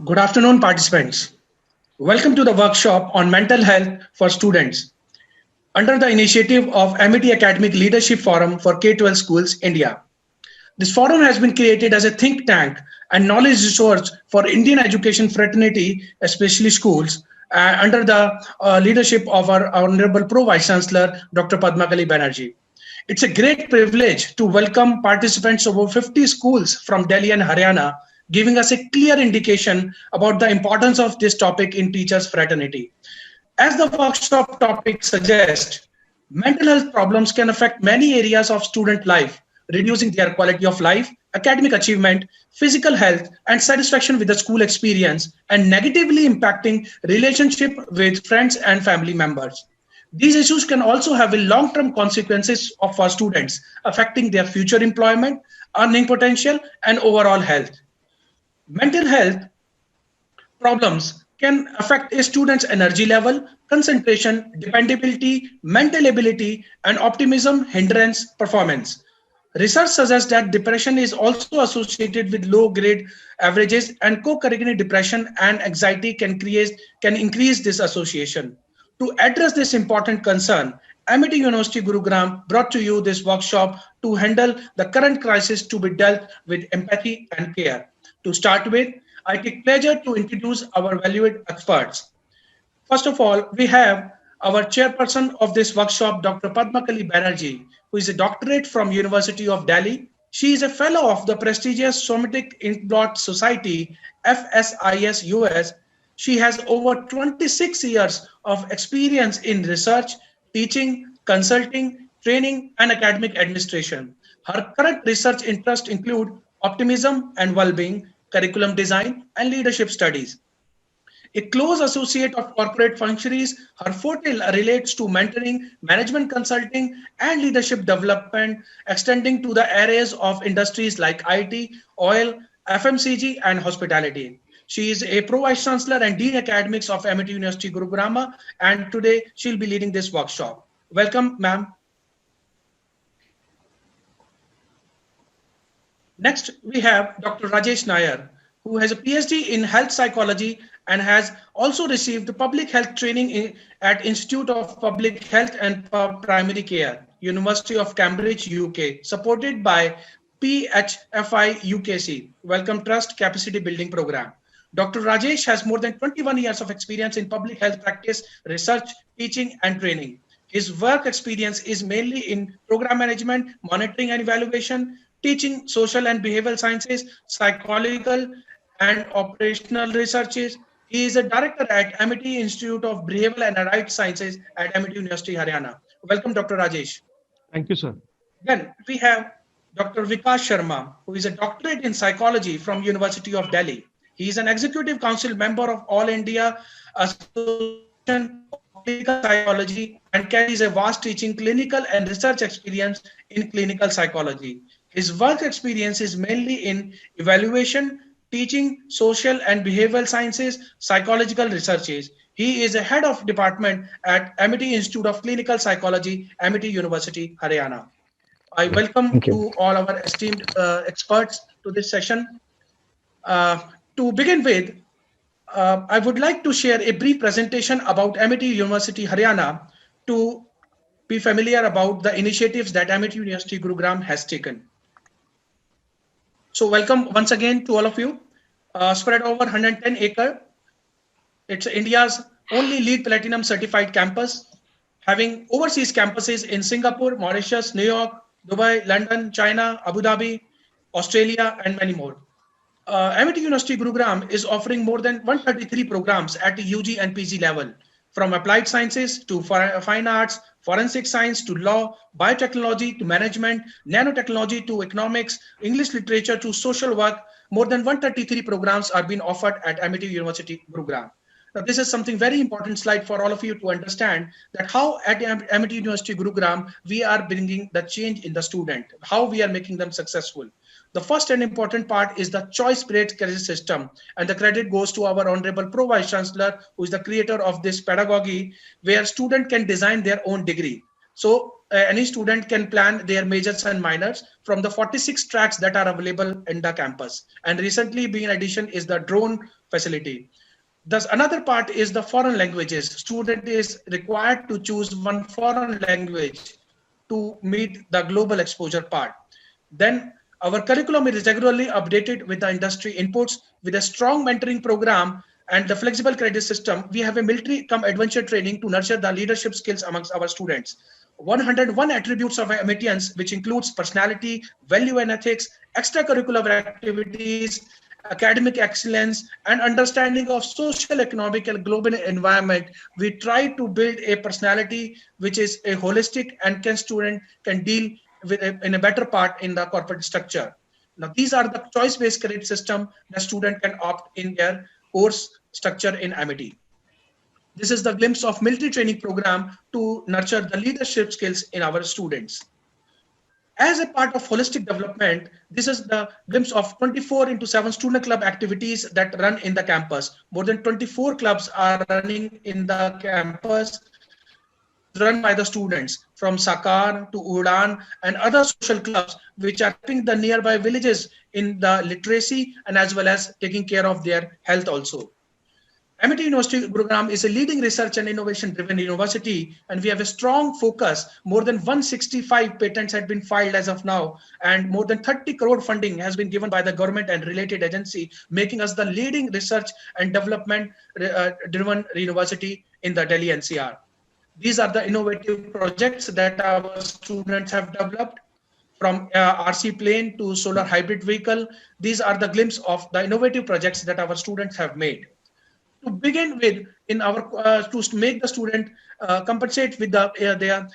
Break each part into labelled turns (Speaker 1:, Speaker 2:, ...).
Speaker 1: Good afternoon, participants. Welcome to the workshop on mental health for students under the initiative of MIT Academic Leadership Forum for K-12 Schools, India. This forum has been created as a think tank and knowledge resource for Indian education fraternity, especially schools, under the leadership of our Honorable Pro Vice Chancellor, Dr. Padmakali Banerjee. It's a great privilege to welcome participants of over 50 schools from Delhi and Haryana, giving us a clear indication about the importance of this topic in teachers' fraternity. As the workshop topic suggests, mental health problems can affect many areas of student life, reducing their quality of life, academic achievement, physical health, and satisfaction with the school experience, and negatively impacting relationship with friends and family members. These issues can also have a long-term consequences for students, affecting their future employment, earning potential, and overall health. Mental health problems can affect a student's energy level, concentration, dependability, mental ability, and optimism, hindrance, performance. Research suggests that depression is also associated with low grade averages, and co-curricular depression and anxiety can increase this association. To address this important concern, MIT University Gurugram brought to you this workshop to handle the current crisis to be dealt with empathy and care. To start with, I take pleasure to introduce our valued experts. First of all, we have our chairperson of this workshop, Dr. Padmakali Banerjee, who is a doctorate from University of Delhi. She is a fellow of the prestigious Somatic Inkblot Society, FSIS US. She has over 26 years of experience in research, teaching, consulting, training, and academic administration. Her current research interests include optimism and well-being, curriculum design, and leadership studies. A close associate of corporate functionaries, her forte relates to mentoring, management consulting, and leadership development, extending to the areas of industries like IT, oil, FMCG, and hospitality. She is a Pro Vice Chancellor and Dean Academics of MIT University Gurugram, and today she'll be leading this workshop. Welcome, ma'am. Next, we have Dr. Rajesh Nair, who has a PhD in health psychology and has also received public health training at Institute of Public Health and Primary Care, University of Cambridge, UK, supported by PHFI UKC, Wellcome Trust Capacity Building Program. Dr. Rajesh has more than 21 years of experience in public health practice, research, teaching, and training. His work experience is mainly in program management, monitoring and evaluation, teaching social and behavioral sciences, psychological and operational researches. He is a director at MIT Institute of Behavioral and Allied Sciences at MIT University, Haryana. Welcome, Dr. Rajesh.
Speaker 2: Thank you, sir.
Speaker 1: Then we have Dr. Vikas Sharma, who is a doctorate in psychology from University of Delhi. He is an executive council member of All India Association of Clinical Psychology and carries a vast teaching, clinical and research experience in clinical psychology. His work experience is mainly in evaluation, teaching, social and behavioral sciences, psychological researches. He is a head of department at MIT Institute of Clinical Psychology, MIT University, Haryana. I welcome
Speaker 2: Thank you.
Speaker 1: to all our esteemed experts to this session. Uh, to begin with, I would like to share a brief presentation about MIT University, Haryana to be familiar about the initiatives that MIT University Gurugram has taken. So welcome once again to all of you. Spread over 110 acre. It's India's only LEED Platinum certified campus, having overseas campuses in Singapore, Mauritius, New York, Dubai, London, China, Abu Dhabi, Australia, and many more. MIT University Gurugram is offering more than 133 programs at the UG and PG level, from applied sciences to fine arts, forensic science to law, biotechnology to management, nanotechnology to economics, English literature to social work. More than 133 programs are being offered at MIT University Gurugram. Now, this is something very important slide for all of you to understand that how at MIT University Gurugram, we are bringing the change in the student, how we are making them successful. The first and important part is the choice-based credit system, and the credit goes to our Honorable Pro Vice Chancellor, who is the creator of this pedagogy, where student can design their own degree. So any student can plan their majors and minors from the 46 tracks that are available in the campus. And recently being addition is the drone facility. Thus, another part is the foreign languages. Student is required to choose one foreign language to meet the global exposure part. Then our curriculum is regularly updated with the industry inputs with a strong mentoring program and the flexible credit system. We have a military come adventure training to nurture the leadership skills amongst our students. 101 attributes of Amitians, which includes personality, value and ethics, extracurricular activities, academic excellence, and understanding of social, economic, and global environment. We try to build a personality which is a holistic and can student can deal with in a better part in the corporate structure. Now, these are the choice-based credit system the student can opt in their course structure in Amity. This is the glimpse of military training program to nurture the leadership skills in our students. As a part of holistic development, this is the glimpse of 24 into 7 student club activities that run in the campus. More than 24 clubs are running in the campus, run by the students from Sakar to Udan and other social clubs, which are helping the nearby villages in the literacy and as well as taking care of their health also. Amity University Gurugram is a leading research and innovation driven university, and we have a strong focus. More than 165 patents have been filed as of now, and more than 30 crore funding has been given by the government and related agency, making us the leading research and development driven university in the Delhi NCR. These are the innovative projects that our students have developed, from RC plane to solar hybrid vehicle. These are the glimpse of the innovative projects that our students have made. To begin with, in our to make the student compensate with their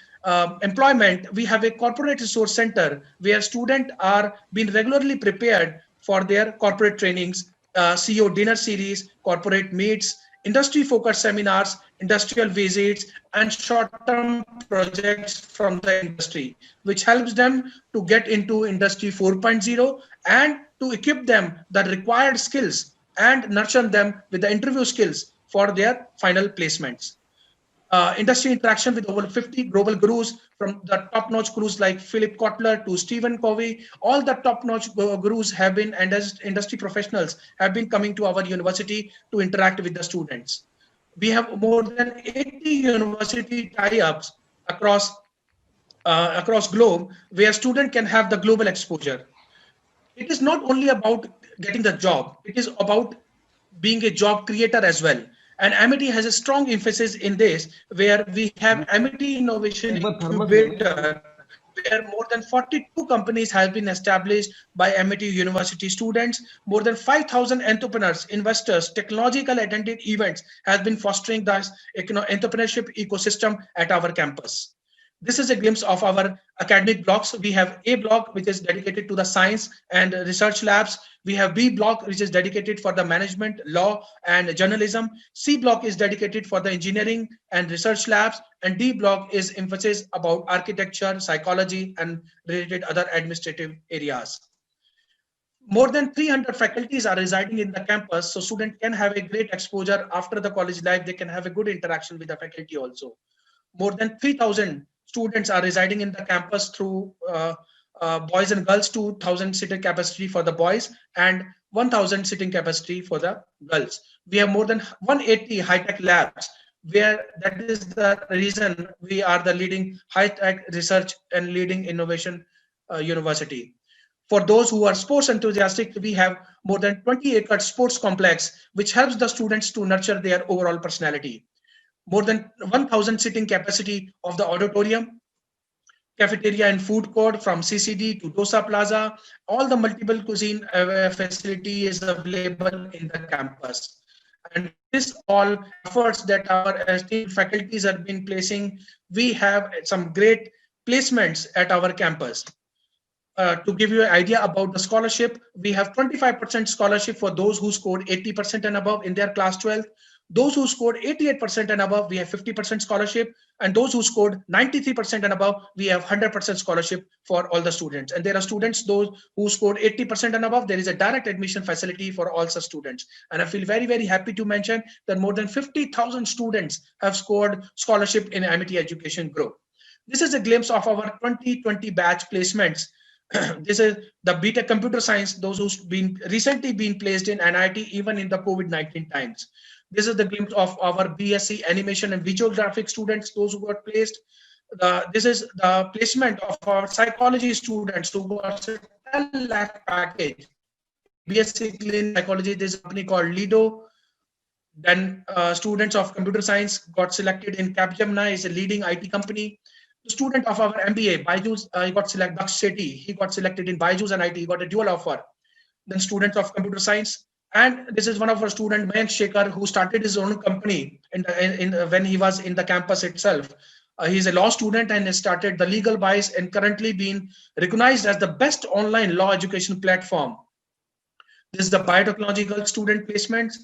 Speaker 1: employment, we have a corporate resource center where students are being regularly prepared for their corporate trainings, CEO dinner series, corporate meets, industry focused seminars, industrial visits, and short-term projects from the industry, which helps them to get into industry 4.0 and to equip them the required skills and nurture them with the interview skills for their final placements. Industry interaction with over 50 global gurus, from the top-notch gurus like Philip Kotler to Stephen Covey. All the top-notch gurus have been, and as industry professionals have been coming to our university to interact with the students. We have more than 80 university tie-ups across globe where student can have the global exposure. It is not only about getting the job, it is about being a job creator as well. And Amity has a strong emphasis in this, where we have Amity Innovation Incubator, where more than 42 companies have been established by Amity University students. More than 5,000 entrepreneurs, investors, technological attended events has been fostering the entrepreneurship ecosystem at our campus. This is a glimpse of our academic blocks. We have A block, which is dedicated to the science and research labs. We have B block, which is dedicated for the management, law, and journalism. C block is dedicated for the engineering and research labs. And D block is emphasis about architecture, psychology, and related other administrative areas. More than 300 faculties are residing in the campus, so students can have a great exposure after the college life. They can have a good interaction with the faculty also. More than 3,000 students are residing in the campus through boys and girls, 2,000 sitting capacity for the boys and 1,000 sitting capacity for the girls. We have more than 180 high-tech labs, where that is the reason we are the leading high-tech research and leading innovation university. For those who are sports enthusiastic, we have more than 20-acre sports complex, which helps the students to nurture their overall personality. More than 1,000 sitting capacity of the auditorium, cafeteria and food court from CCD to Dosa Plaza. All the multiple cuisine facility is available in the campus. And this all efforts that our esteemed faculties have been placing, we have some great placements at our campus. To give you an idea about the scholarship, we have 25% scholarship for those who scored 80% and above in their class 12. Those who scored 88% and above, we have 50% scholarship. And those who scored 93% and above, we have 100% scholarship for all the students. And there are students, those who scored 80% and above, there is a direct admission facility for all such students. And I feel very, very happy to mention that more than 50,000 students have scored scholarship in Amity Education Group. This is a glimpse of our 2020 batch placements, This is the BTech Computer Science, those who's been recently been placed in NIT even in the COVID-19 times. This is the glimpse of our BSc Animation and Visual Graphics students, those who got placed. This is the placement of our psychology students who got a 10 lakh package in BSc Clinical Psychology. There's a company called Lido. Then students of computer science got selected in Capgemini, is a leading IT company. The student of our MBA, Byju's, he got selected. Daksh Sethi, he got selected in Byju's and IT. He got a dual offer. Then students of computer science, and this is one of our student, Mayank Shekhar, who started his own company when he was in the campus itself. He's a law student and has started the Legal Bias and currently being recognized as the best online law education platform. This is the biotechnological student placements,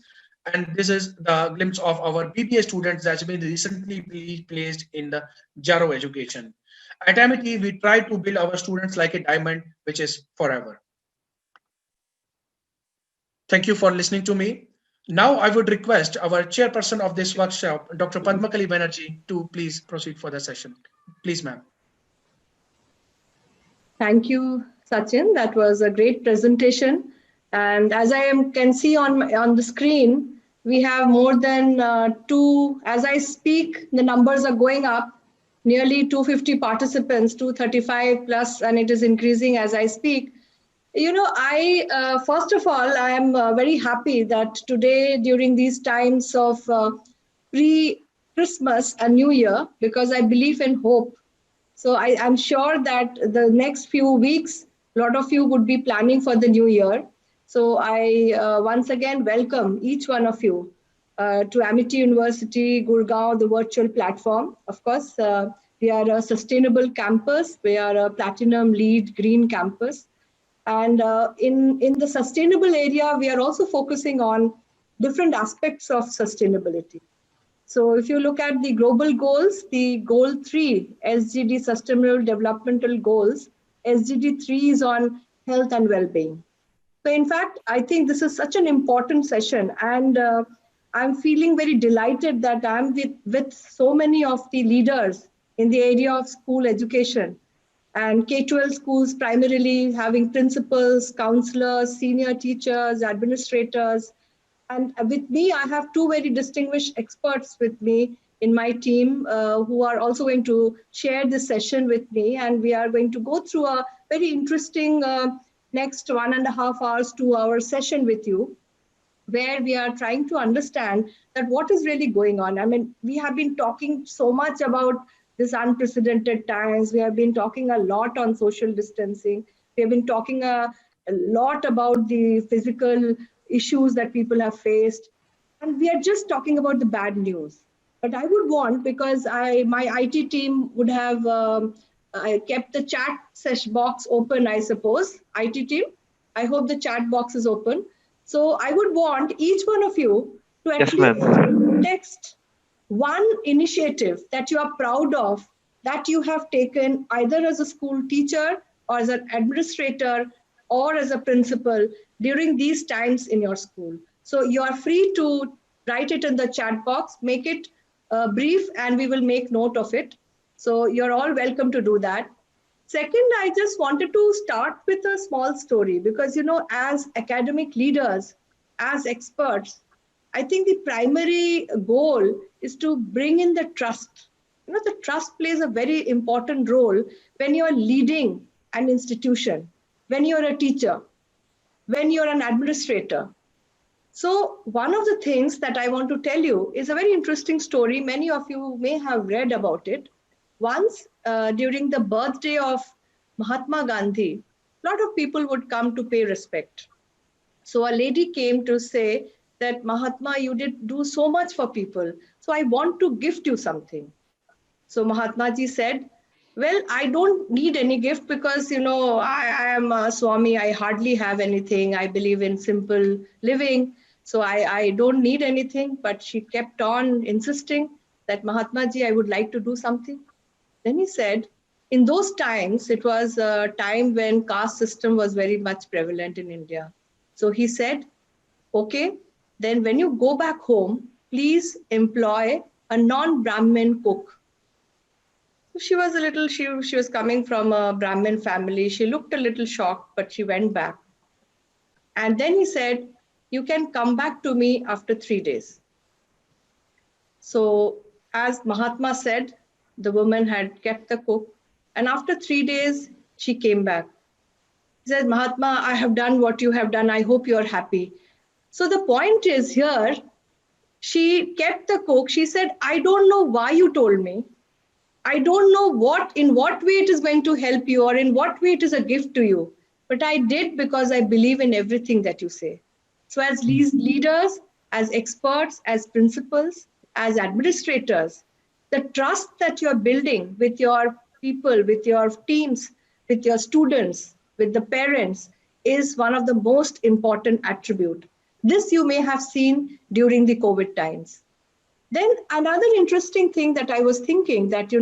Speaker 1: and this is the glimpse of our BBA students that's been recently placed in the Jaro education. At Amity, we try to build our students like a diamond, which is forever. Thank you for listening to me. Now I would request our chairperson of this workshop, Dr. Padmakali Banerjee, to please proceed for the session. Please, ma'am.
Speaker 2: Thank you, Sachin. That was a great presentation. And as can see on the screen, we have more than as I speak, the numbers are going up, nearly 250 participants, 235 plus, and it is increasing as I speak. First of all, I am very happy that today, during these times of pre-Christmas and New Year, because I believe in hope. So I'm sure that the next few weeks, a lot of you would be planning for the new year. So I once again welcome each one of you to Amity University, Gurgaon, the virtual platform. Of course, we are a sustainable campus. We are a platinum LEED green campus. And in the sustainable area, we are also focusing on different aspects of sustainability. So if you look at the global goals, the goal 3, SDG Sustainable Developmental Goals, SDG 3 is on health and well-being. So in fact, I think this is such an important session, and I'm feeling very delighted that I'm with so many of the leaders in the area of school education and K-12 schools, primarily having principals, counselors, senior teachers, administrators. And with me, I have two very distinguished experts with me in my team who are also going to share this session with me. And we are going to go through a very interesting next 1.5 hours, 2 hour session with you, where we are trying to understand that what is really going on. I mean, we have been talking so much about this unprecedented times. We have been talking a lot on social distancing. We have been talking a lot about the physical issues that people have faced. And we are just talking about the bad news. But I would want, because my IT team would have I kept the chat session box open, I suppose. IT team, I hope the chat box is open. So I would want each one of you to at least text one initiative that you are proud of, that you have taken either as a school teacher or as an administrator or as a principal during these times in your school. So you are free to write it in the chat box, make it brief, and we will make note of it. So you're all welcome to do that. Second, I just wanted to start with a small story because, as academic leaders, as experts, I think the primary goal is to bring in the trust. The trust plays a very important role when you're leading an institution, when you're a teacher, when you're an administrator. So one of the things that I want to tell you is a very interesting story. Many of you may have read about it. Once during the birthday of Mahatma Gandhi, a lot of people would come to pay respect. So a lady came to say that, Mahatma, you did do so much for people. So I want to gift you something. So Mahatma ji said, well, I don't need any gift because, I am a Swami. I hardly have anything. I believe in simple living. So I don't need anything. But she kept on insisting that, Mahatma ji, I would like to do something. Then he said, in those times, it was a time when caste system was very much prevalent in India. So he said, okay, then when you go back home, please employ a non-Brahmin cook. She was a little, she was coming from a Brahmin family. She looked a little shocked, but she went back. And then he said, "You can come back to me after 3 days." So, as Mahatma said, the woman had kept the cook. And after 3 days, she came back. He said, "Mahatma, I have done what you have done. I hope you're happy." So, the point is here, she kept the cook. She said, "I don't know why you told me. I don't know in what way it is going to help you or in what way it is a gift to you. But I did because I believe in everything that you say." So, as leaders, as experts, as principals, as administrators, the trust that you're building with your people, with your teams, with your students, with the parents is one of the most important attribute. This you may have seen during the COVID times. Then another interesting thing that I was thinking that,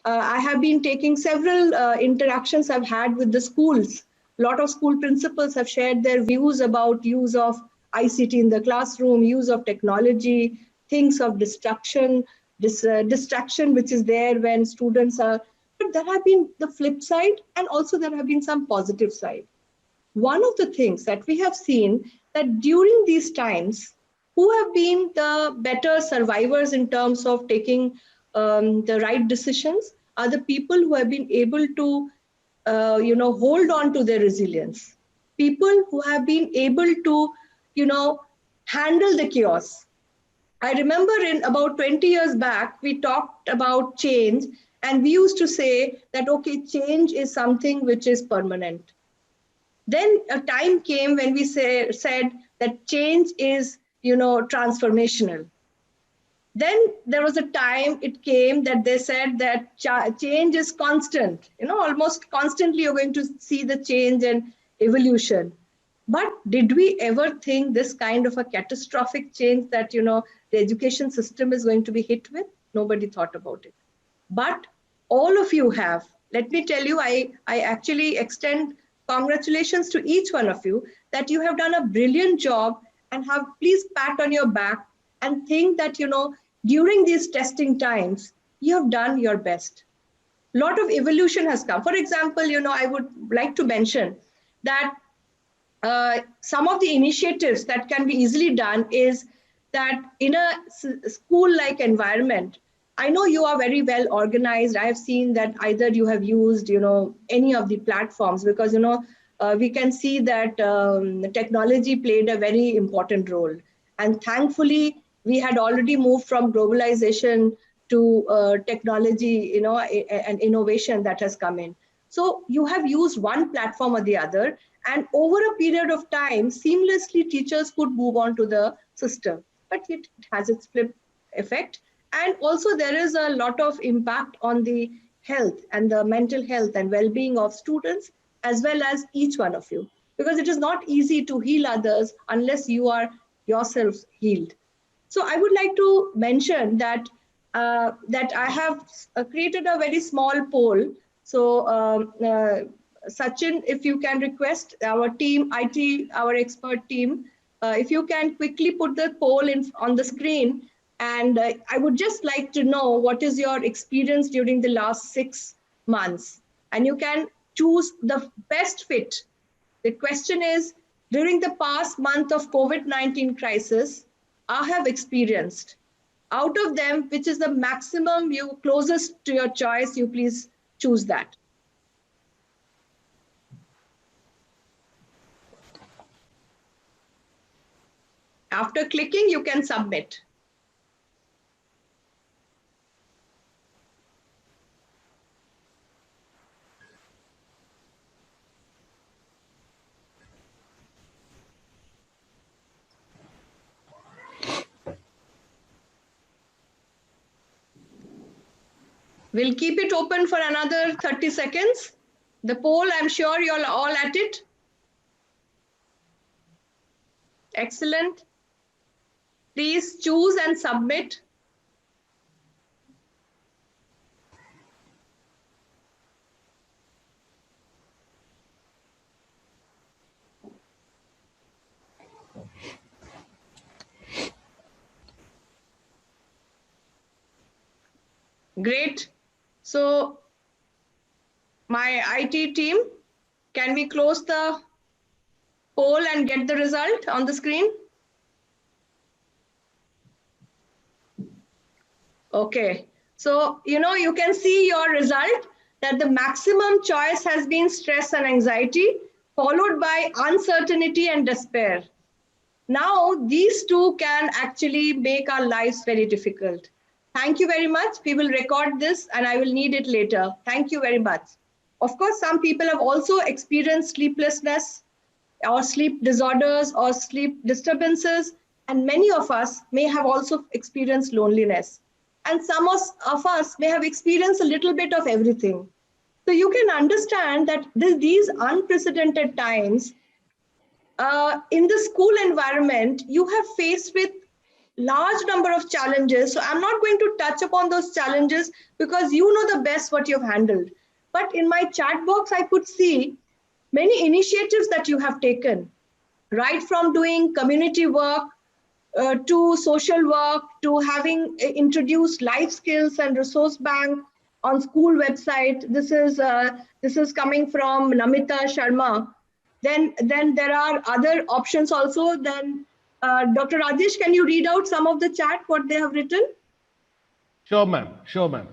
Speaker 2: I have been taking several interactions I've had with the schools. A lot of school principals have shared their views about use of ICT in the classroom, use of technology, things of distraction, this distraction which is there when students are. But there have been the flip side, and also there have been some positive side. One of the things that we have seen that during these times, who have been the better survivors in terms of taking the right decisions are the people who have been able to, hold on to their resilience. People who have been able to, you know, handle the chaos. I remember in about 20 years back, we talked about change, and we used to say that, okay, change is something which is permanent. Then a time came when we said that change is, transformational. Then there was a time it came that they said that change is constant. Almost constantly you're going to see the change and evolution. But did we ever think this kind of a catastrophic change that, the education system is going to be hit with? Nobody thought about it. But all of you have. Let me tell you, I actually extend congratulations to each one of you that you have done a brilliant job, and have please pat on your back and think that, during these testing times, you have done your best. A lot of evolution has come. For example, I would like to mention that some of the initiatives that can be easily done is that in a school-like environment, I know you are very well organized. I have seen that either you have used, any of the platforms because, we can see that technology played a very important role. And thankfully, we had already moved from globalization to technology, and innovation that has come in. So you have used one platform or the other, and over a period of time, seamlessly teachers could move on to the system. But it has its flip effect. And also there is a lot of impact on the health and the mental health and well-being of students, as well as each one of you. Because it is not easy to heal others unless you are yourselves healed. So I would like to mention that I have created a very small poll. So Sachin, if you can request our team, IT, our expert team, if you can quickly put the poll on the screen. And I would just like to know what is your experience during the last 6 months. And you can choose the best fit. The question is, during the past month of COVID-19 crisis, I have experienced. Out of them, which is the maximum you closest to your choice, you please choose that. After clicking, you can submit. We'll keep it open for another 30 seconds. The poll, I'm sure you're all at it. Excellent. Please choose and submit. Great. So my IT team, can we close the poll and get the result on the screen? Okay. So, you can see your result that the maximum choice has been stress and anxiety, followed by uncertainty and despair. Now, these two can actually make our lives very difficult. Thank you very much. We will record this and I will need it later. Thank you very much. Of course, some people have also experienced sleeplessness or sleep disorders or sleep disturbances, and many of us may have also experienced loneliness. And some of us may have experienced a little bit of everything. So you can understand that these unprecedented times in the school environment, you have faced with large number of challenges. So I'm not going to touch upon those challenges because you know the best what you've handled. But in my chat box, I could see many initiatives that you have taken, right from doing community work to social work, to having introduced life skills and resource bank on school website. This is coming from Namita Sharma. Then there are other options also. Then Dr. Rajesh, can you read out some of the chat, what they have written?
Speaker 3: Sure, ma'am. Sure, ma'am.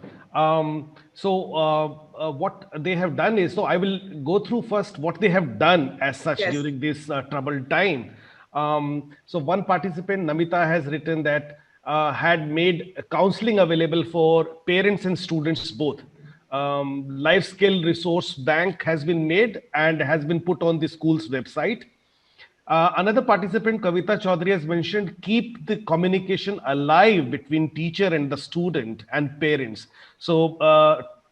Speaker 3: What they have done is, so I will go through first what they have done as such
Speaker 2: Yes.
Speaker 3: during this troubled time. So one participant, Namita, has written that had made counseling available for parents and students both. Life skill resource bank has been made and has been put on the school's website. Another participant, Kavita Chaudhary, has mentioned keep the communication alive between teacher and the student and parents. So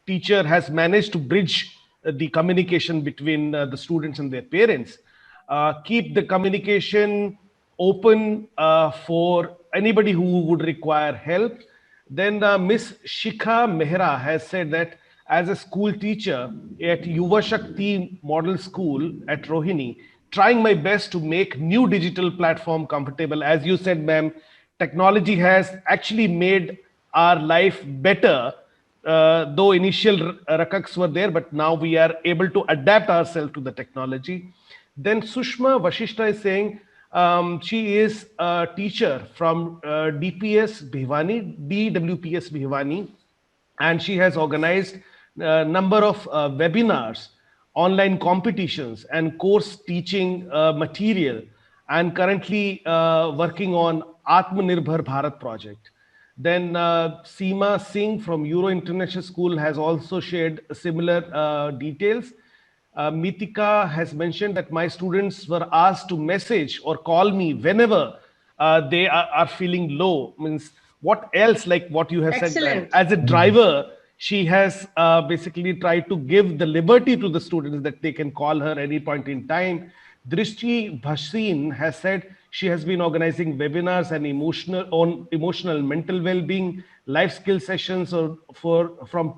Speaker 3: teacher has managed to bridge the communication between the students and their parents. Keep the communication open for anybody who would require help. Then Miss Shikha Mehra has said that as a school teacher at Yuva Shakti Model School at Rohini, trying my best to make new digital platform comfortable. As you said, ma'am, technology has actually made our life better, though initial rakaks were there, but now we are able to adapt ourselves to the technology. Then Sushma Vashishta is saying she is a teacher from DWPS Bhivani, and she has organized a number of webinars, online competitions, and course teaching material, and currently working on Atmanirbhar Bharat project. Then Seema Singh from Euro International School has also shared similar details. Mitika has mentioned that my students were asked to message or call me whenever they are feeling low. Means what else, like what you have said,
Speaker 2: Excellent.
Speaker 3: as a driver, she has basically tried to give the liberty to the students that they can call her any point in time. Drishti Bhasin has said she has been organizing webinars and emotional mental well-being, life skill sessions or from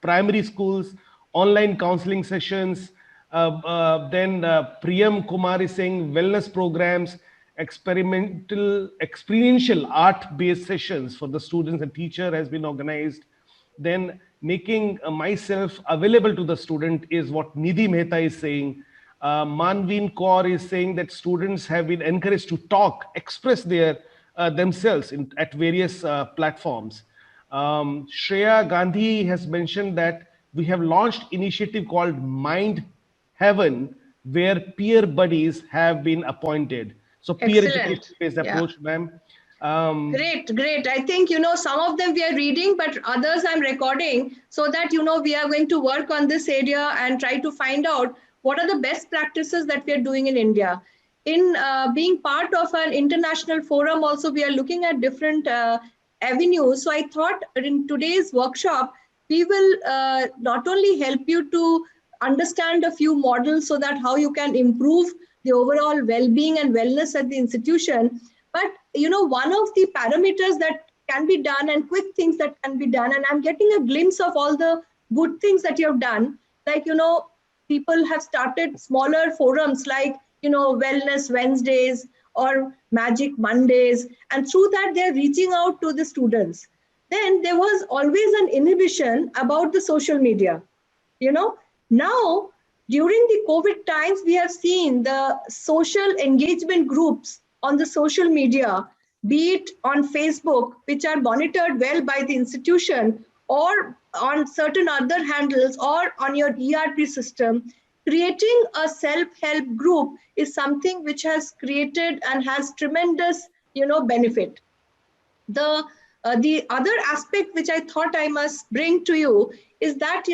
Speaker 3: primary schools, online counseling sessions. Then Priyam Kumar is saying wellness programs, experiential art-based sessions for the students and teacher has been organized. Then making myself available to the student is what Nidhi Mehta is saying. Manveen Kaur is saying that students have been encouraged to talk, express their themselves at various platforms. Shreya Gandhi has mentioned that we have launched initiative called Mind Heaven, where peer buddies have been appointed. So peer
Speaker 2: Excellent.
Speaker 3: education-based
Speaker 2: Yeah.
Speaker 3: approach, ma'am.
Speaker 2: Great. I think, some of them we are reading, but others I'm recording so that, we are going to work on this area and try to find out what are the best practices that we are doing in India. In being part of an international forum, also, we are looking at different avenues. So I thought in today's workshop, we will not only help you to understand a few models so that how you can improve the overall well-being and wellness at the institution, but one of the parameters that can be done and quick things that can be done, and I'm getting a glimpse of all the good things that you have done, like people have started smaller forums like Wellness Wednesdays or Magic Mondays, and through that they're reaching out to the students. then there was always an inhibition about the social media. Now, during the COVID times, we have seen the social engagement groups on the social media, be it on Facebook, which are monitored well by the institution, or on certain other handles, or on your ERP system. Creating a self-help group is something which has created and has tremendous, benefit. The other aspect which I thought I must bring to you is that,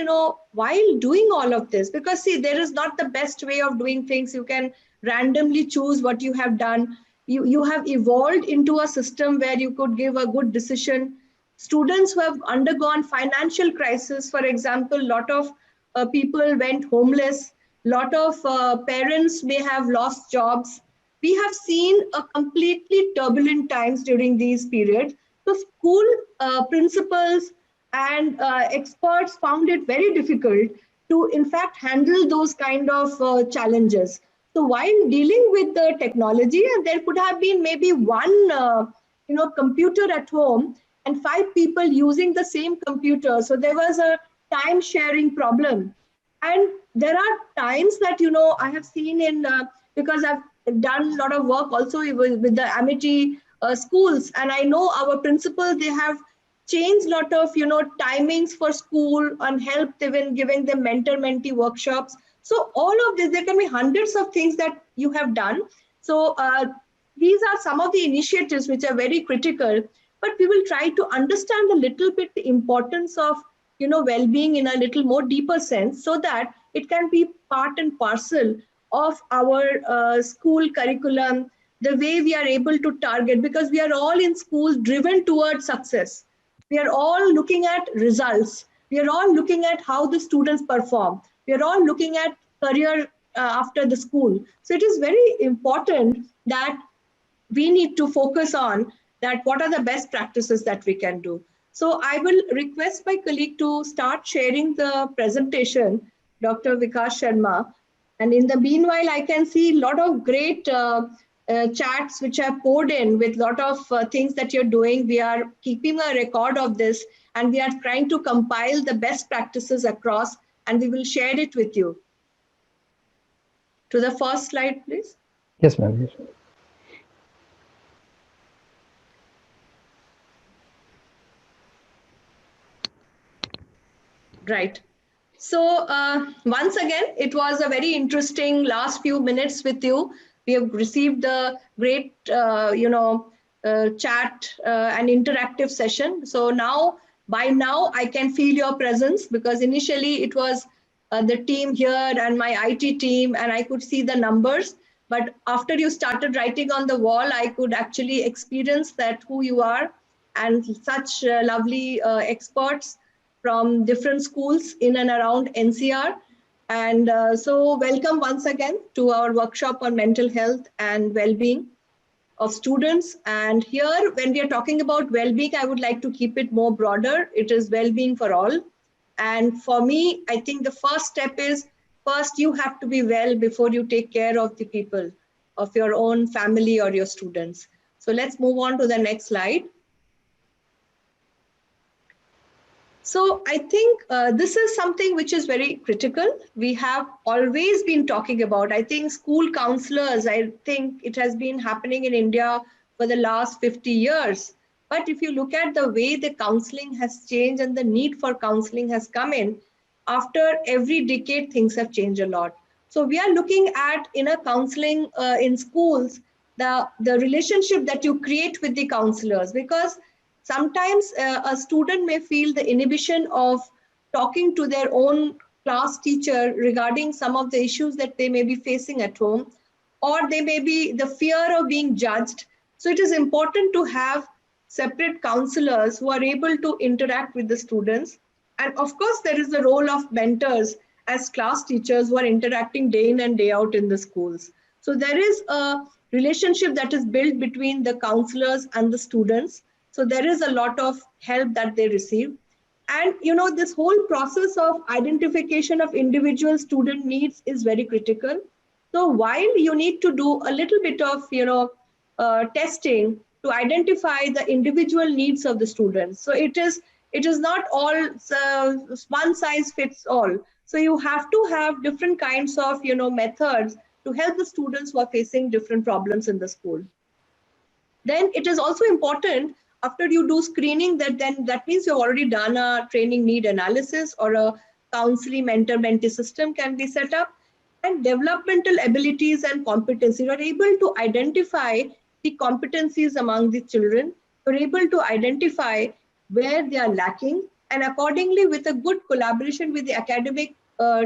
Speaker 2: while doing all of this, because see, there is not the best way of doing things. You can randomly choose what you have done. You have evolved into a system where you could give a good decision. Students who have undergone financial crisis, for example, a lot of people went homeless. Lot of parents may have lost jobs. We have seen a completely turbulent times during these periods. So school principals and experts found it very difficult to, in fact, handle those kind of challenges. So while dealing with the technology, and there could have been maybe one, computer at home and 5 people using the same computer. So there was a time sharing problem. And there are times that, I have seen in, because I've done a lot of work also with the Amity schools, and I know our principals, they have changed a lot of, timings for school and helped even giving them mentor-mentee workshops. So all of this, there can be hundreds of things that you have done. So these are some of the initiatives which are very critical, but we will try to understand a little bit the importance of, well-being in a little more deeper sense, so that it can be part and parcel of our school curriculum, the way we are able to target, because we are all in schools driven towards success. We are all looking at results. We are all looking at how the students perform. We are all looking at career after the school. So it is very important that we need to focus on that what are the best practices that we can do. So I will request my colleague to start sharing the presentation, Dr. Vikas Sharma. And in the meanwhile, I can see a lot of great chats which have poured in with a lot of things that you're doing. We are keeping a record of this, and we are trying to compile the best practices across, and we will share it with you. To the first slide, please.
Speaker 4: Yes, ma'am. Yes.
Speaker 2: Right. So once again, it was a very interesting last few minutes with you. We have received a great, chat and interactive session. So by now, I can feel your presence, because initially it was the team here and my IT team, and I could see the numbers. But after you started writing on the wall, I could actually experience that who you are, and such lovely experts from different schools in and around NCR. And so welcome once again to our workshop on mental health and well-being of students. And here, when we are talking about well-being, I would like to keep it more broader. It is well-being for all. And for me, I think the first step is, first you have to be well before you take care of the people, of your own family or your students. So let's move on to the next slide. So I think this is something which is very critical. We have always been talking about, I think school counselors, I think it has been happening in India for the last 50 years. But if you look at the way the counseling has changed and the need for counseling has come after every decade, things have changed a lot. So we are looking at, in a counseling in schools, the relationship that you create with the counselors, because sometimes a student may feel the inhibition of talking to their own class teacher regarding some of the issues that they may be facing at home, or they may be the fear of being judged. So it is important to have separate counselors who are able to interact with the students. And of course, there is the role of mentors as class teachers who are interacting day in and day out in the schools. So there is a relationship that is built between the counselors and the students. So there is a lot of help that they receive. And, this whole process of identification of individual student needs is very critical. So while you need to do a little bit of, testing, to identify the individual needs of the students. So it is not all one size fits all. So you have to have different kinds of methods to help the students who are facing different problems in the school. Then it is also important, after you do screening, that means you've already done a training need analysis, or a counseling mentor-mentee system can be set up, and developmental abilities and competencies. You are able to identify the competencies among the children. You're able to identify where they are lacking, and accordingly, with a good collaboration with the academic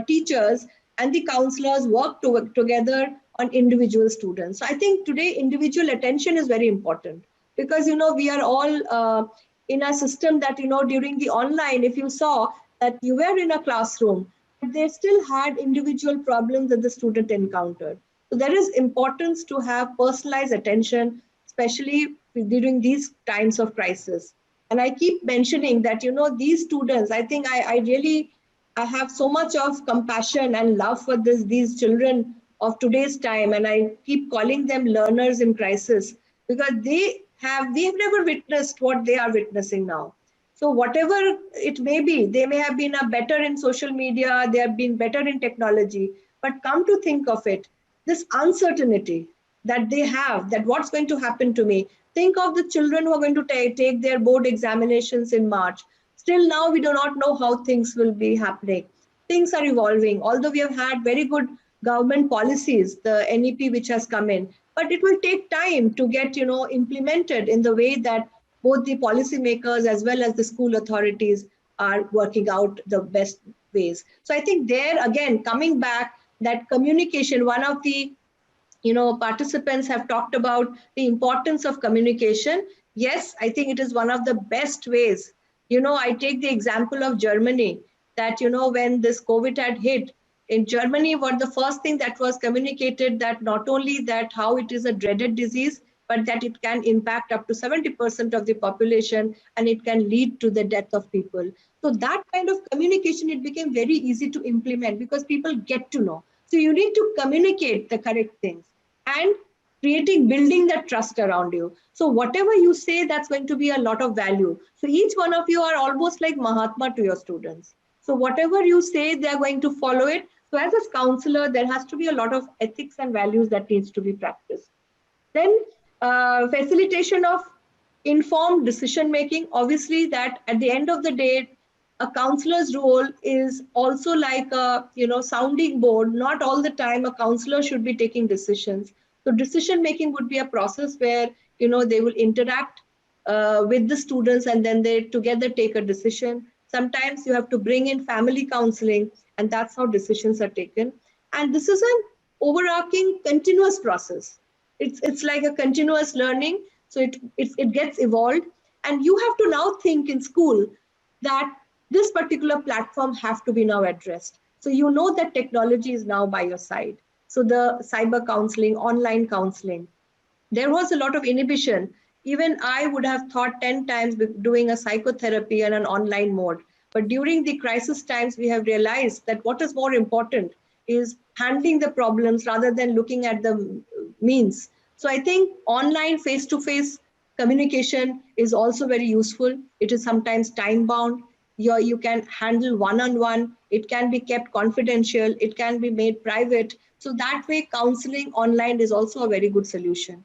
Speaker 2: teachers and the counselors, work together on individual students. So I think today individual attention is very important, because we are all in a system that during the online, if you saw that you were in a classroom, but they still had individual problems that the student encountered. So there is importance to have personalized attention, especially during these times of crisis. And I keep mentioning that these students, I think I have so much of compassion and love for these children of today's time, and I keep calling them learners in crisis, because we have never witnessed what they are witnessing now. So whatever it may be, they may have been better in social media, they have been better in technology, but come to think of it, this uncertainty that they have, that what's going to happen to me. Think of the children who are going to take their board examinations in March. Still now we do not know how things will be happening. Things are evolving. Although we have had very good government policies, the NEP which has come in, but it will take time to get implemented in the way that both the policymakers as well as the school authorities are working out the best ways. So I think there again, coming back, that communication, one of the participants have talked about the importance of communication. Yes, I think it is one of the best ways. I take the example of Germany, that, when this COVID had hit, in Germany, what the first thing that was communicated, that not only that how it is a dreaded disease, but that it can impact up to 70% of the population, and it can lead to the death of people. So that kind of communication, it became very easy to implement, because people get to know. So you need to communicate the correct things, and building that trust around you. So whatever you say, that's going to be a lot of value. So each one of you are almost like Mahatma to your students. So whatever you say, they're going to follow it. So as a counselor, there has to be a lot of ethics and values that needs to be practiced. Then facilitation of informed decision making. Obviously, that at the end of the day, a counselor's role is also like a sounding board. Not all the time a counselor should be taking decisions. So decision making would be a process where they will interact with the students, and then they together take a decision. Sometimes you have to bring in family counseling, and that's how decisions are taken. And this is an overarching continuous process. It's like a continuous learning. So it gets evolved, and you have to now think in school that this particular platform have to be now addressed. So that technology is now by your side. So the cyber counseling, online counseling, there was a lot of inhibition. Even I would have thought 10 times doing a psychotherapy in an online mode. But during the crisis times, we have realized that what is more important is handling the problems rather than looking at the means. So I think online face-to-face communication is also very useful. It is sometimes time-bound. You can handle one-on-one. It can be kept confidential. It can be made private. So that way, counseling online is also a very good solution.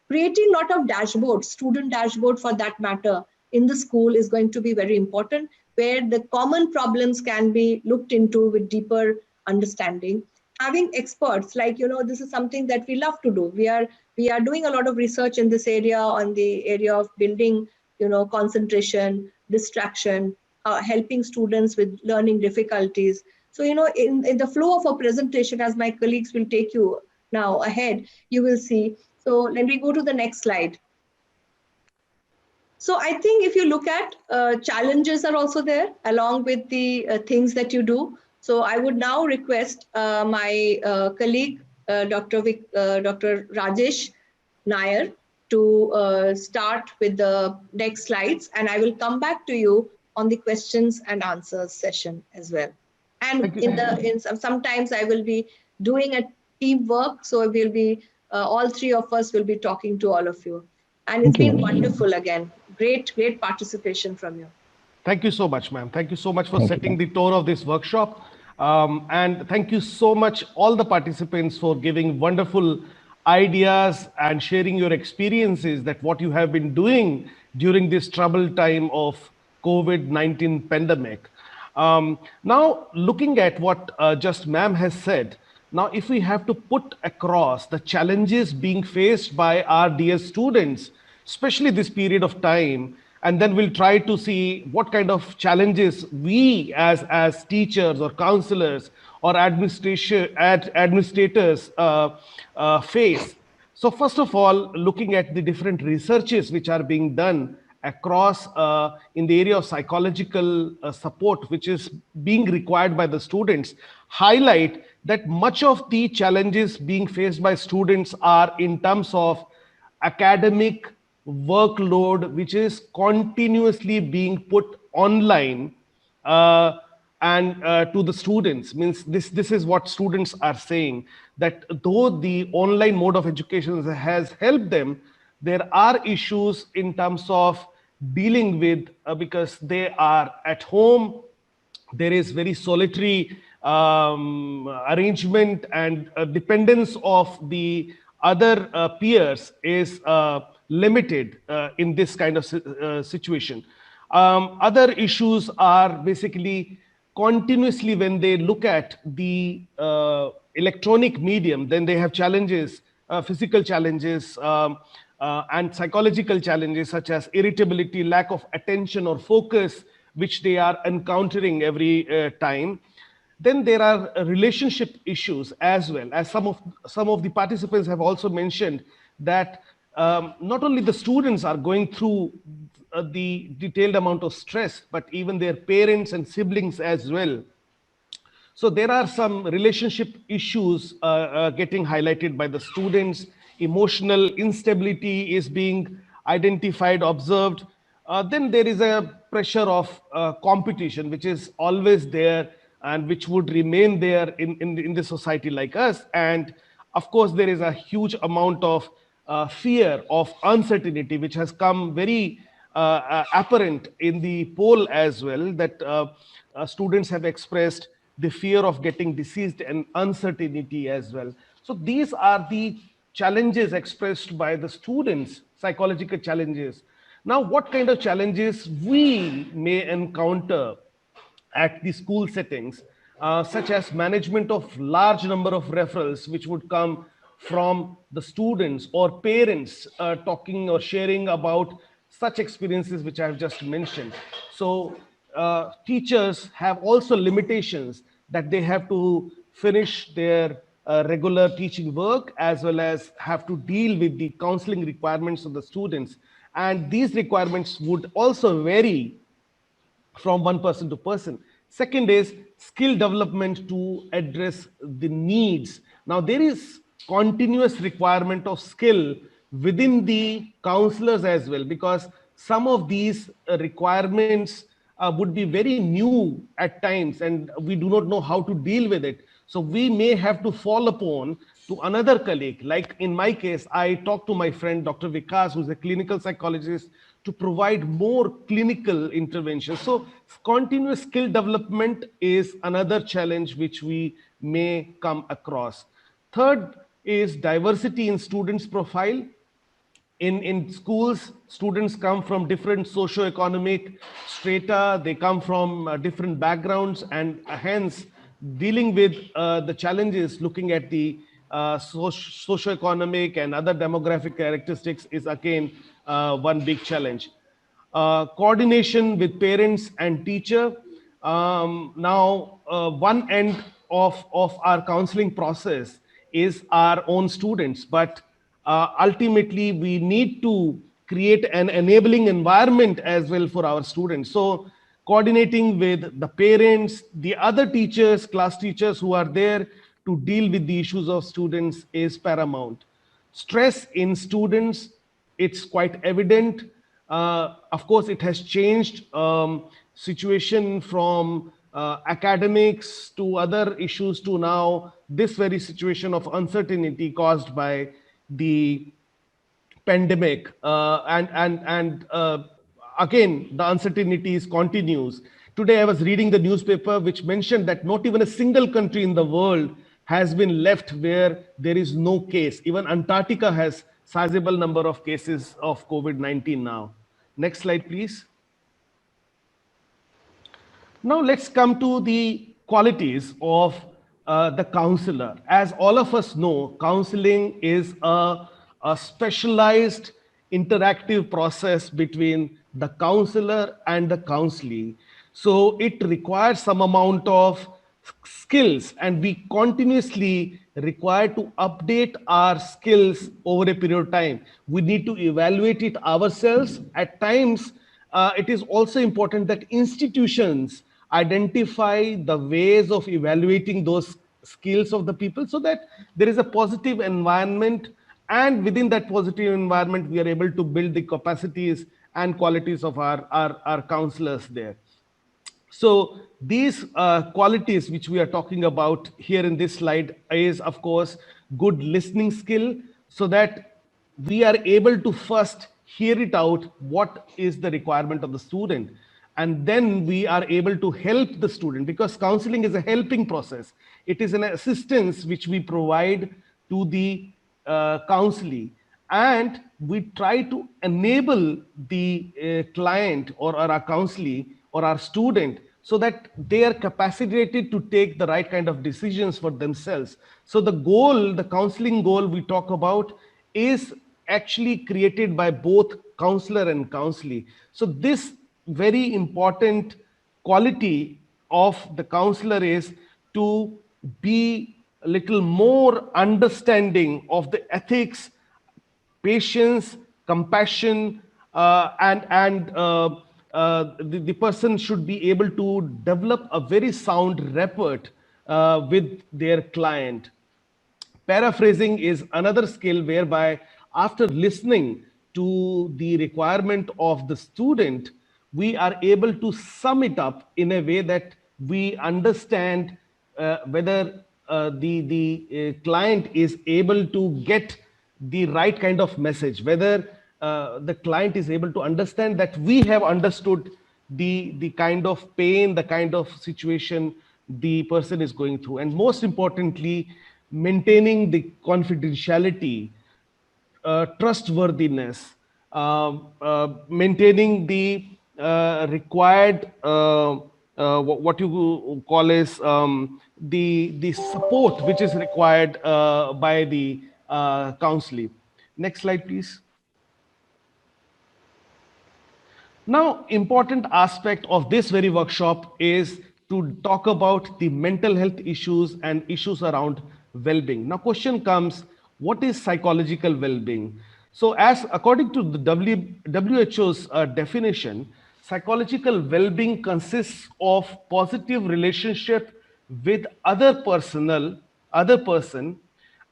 Speaker 2: Creating a lot of dashboards, student dashboard for that matter, in the school is going to be very important, where the common problems can be looked into with deeper understanding. Having experts, like, this is something that we love to do. We are doing a lot of research in this area, on the area of building, concentration, distraction, helping students with learning difficulties. So, in the flow of a presentation, as my colleagues will take you now ahead, you will see. So let me go to the next slide. So I think if you look at challenges are also there along with the things that you do. So I would now request my colleague, Dr. Rajesh Nair, to start with the next slides, and I will come back to you on the questions and answers session as well. And sometimes I will be doing a teamwork, so we'll be all three of us will be talking to all of you. And it's
Speaker 4: Thank you,
Speaker 2: been
Speaker 4: ma'am.
Speaker 2: wonderful again. Great participation from you.
Speaker 3: Thank you so much, ma'am. Thank you so much for
Speaker 4: Thank you,
Speaker 3: setting
Speaker 4: ma'am.
Speaker 3: the tone of this workshop. And thank you so much, all the participants, for giving wonderful ideas and sharing your experiences that what you have been doing during this troubled time of COVID-19 pandemic. Now, looking at what just ma'am has said, now if we have to put across the challenges being faced by our dear students, especially this period of time, and then we'll try to see what kind of challenges we as teachers or counselors or administrators face. So first of all, looking at the different researches which are being done across in the area of psychological support which is being required by the students, highlight that much of the challenges being faced by students are in terms of academic workload which is continuously being put online, uh, and to the students. Means this is what students are saying, that though the online mode of education has helped them, there are issues in terms of dealing with, because they are at home, there is very solitary arrangement, and dependence of the other peers is limited in this kind of situation. Other issues are basically continuously when they look at the electronic medium, then they have challenges, physical challenges, and psychological challenges such as irritability, lack of attention or focus, which they are encountering every time. Then there are relationship issues as well, as some of the participants have also mentioned that not only the students are going through the detailed amount of stress, but even their parents and siblings as well. So there are some relationship issues getting highlighted by the students. Emotional instability is being identified, observed. Then there is a pressure of competition, which is always there and which would remain there in the society like us. And of course, there is a huge amount of fear of uncertainty, which has come very apparent in the poll as well, that students have expressed the fear of getting diseased and uncertainty as well. So these are the challenges expressed by the students, psychological challenges. Now, what kind of challenges we may encounter at the school settings, such as management of large number of referrals, which would come from the students or parents talking or sharing about such experiences which I have just mentioned. So teachers have also limitations that they have to finish their regular teaching work as well as have to deal with the counseling requirements of the students. And these requirements would also vary from one person to person. Second is skill development to address the needs. Now, there is continuous requirement of skill within the counselors as well, because some of these requirements would be very new at times and we do not know how to deal with it. So we may have to fall upon to another colleague. Like in my case, I talked to my friend Dr. Vikas, who's a clinical psychologist, to provide more clinical interventions. So continuous skill development is another challenge which we may come across. Third is diversity in students' profile. In schools, students come from different socio-economic strata, they come from different backgrounds, and hence dealing with the challenges looking at the socio-economic and other demographic characteristics is again one big challenge. Coordination with parents and teacher. Now, one end of our counseling process is our own students, but ultimately we need to create an enabling environment as well for our students. So coordinating with the parents, the other teachers, class teachers who are there to deal with the issues of students is paramount. Stress in students, it's quite evident. Of course, it has changed situation from academics to other issues to now this very situation of uncertainty caused by the pandemic, again the uncertainties continues. Today I was reading the newspaper which mentioned that not even a single country in the world has been left where there is no case. Even Antarctica has sizable number of cases of COVID-19 now. Next slide, please. Now let's come to the qualities of the counselor. As all of us know, counseling is a specialized interactive process between the counselor and the counselee. So it requires some amount of skills, and we continuously require to update our skills over a period of time. We need to evaluate it ourselves. At times, it is also important that institutions identify the ways of evaluating those skills of the people so that there is a positive environment, and within that positive environment we are able to build the capacities and qualities of our counselors there. So these qualities which we are talking about here in this slide is, of course, good listening skill, so that we are able to first hear it out, what is the requirement of the student, and then we are able to help the student, because counseling is a helping process. It is an assistance which we provide to the counselee, and we try to enable the client or our counselee or our student so that they are capacitated to take the right kind of decisions for themselves. So the goal, the counseling goal we talk about, is actually created by both counselor and counselee. So this very important quality of the counselor is to be a little more understanding of the ethics, patience, compassion, the person should be able to develop a very sound rapport with their client. Paraphrasing is another skill whereby, after listening to the requirement of the student, we are able to sum it up in a way that we understand whether the client is able to get the right kind of message, whether the client is able to understand that we have understood the kind of pain, the kind of situation the person is going through, and most importantly, maintaining the confidentiality, trustworthiness, maintaining the required what you call is the support which is required by the counseling. Next slide, please. Now, important aspect of this very workshop is to talk about the mental health issues and issues around well-being. Now, question comes, what is psychological well-being? So, as according to the WHO's definition, psychological well-being consists of positive relationship with other person,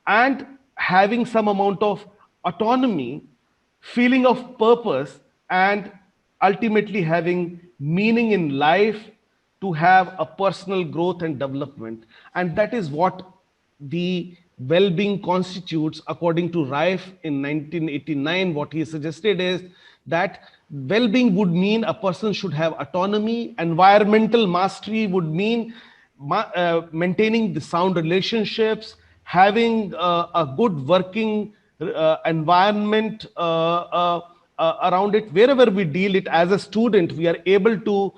Speaker 3: and having some amount of autonomy, feeling of purpose, and ultimately having meaning in life, to have a personal growth and development. And that is what the well-being constitutes. According to Rife in 1989, what he suggested is that well-being would mean a person should have autonomy. Environmental mastery would mean maintaining the sound relationships, having a good working environment around it. Wherever we deal it as a student, we are able to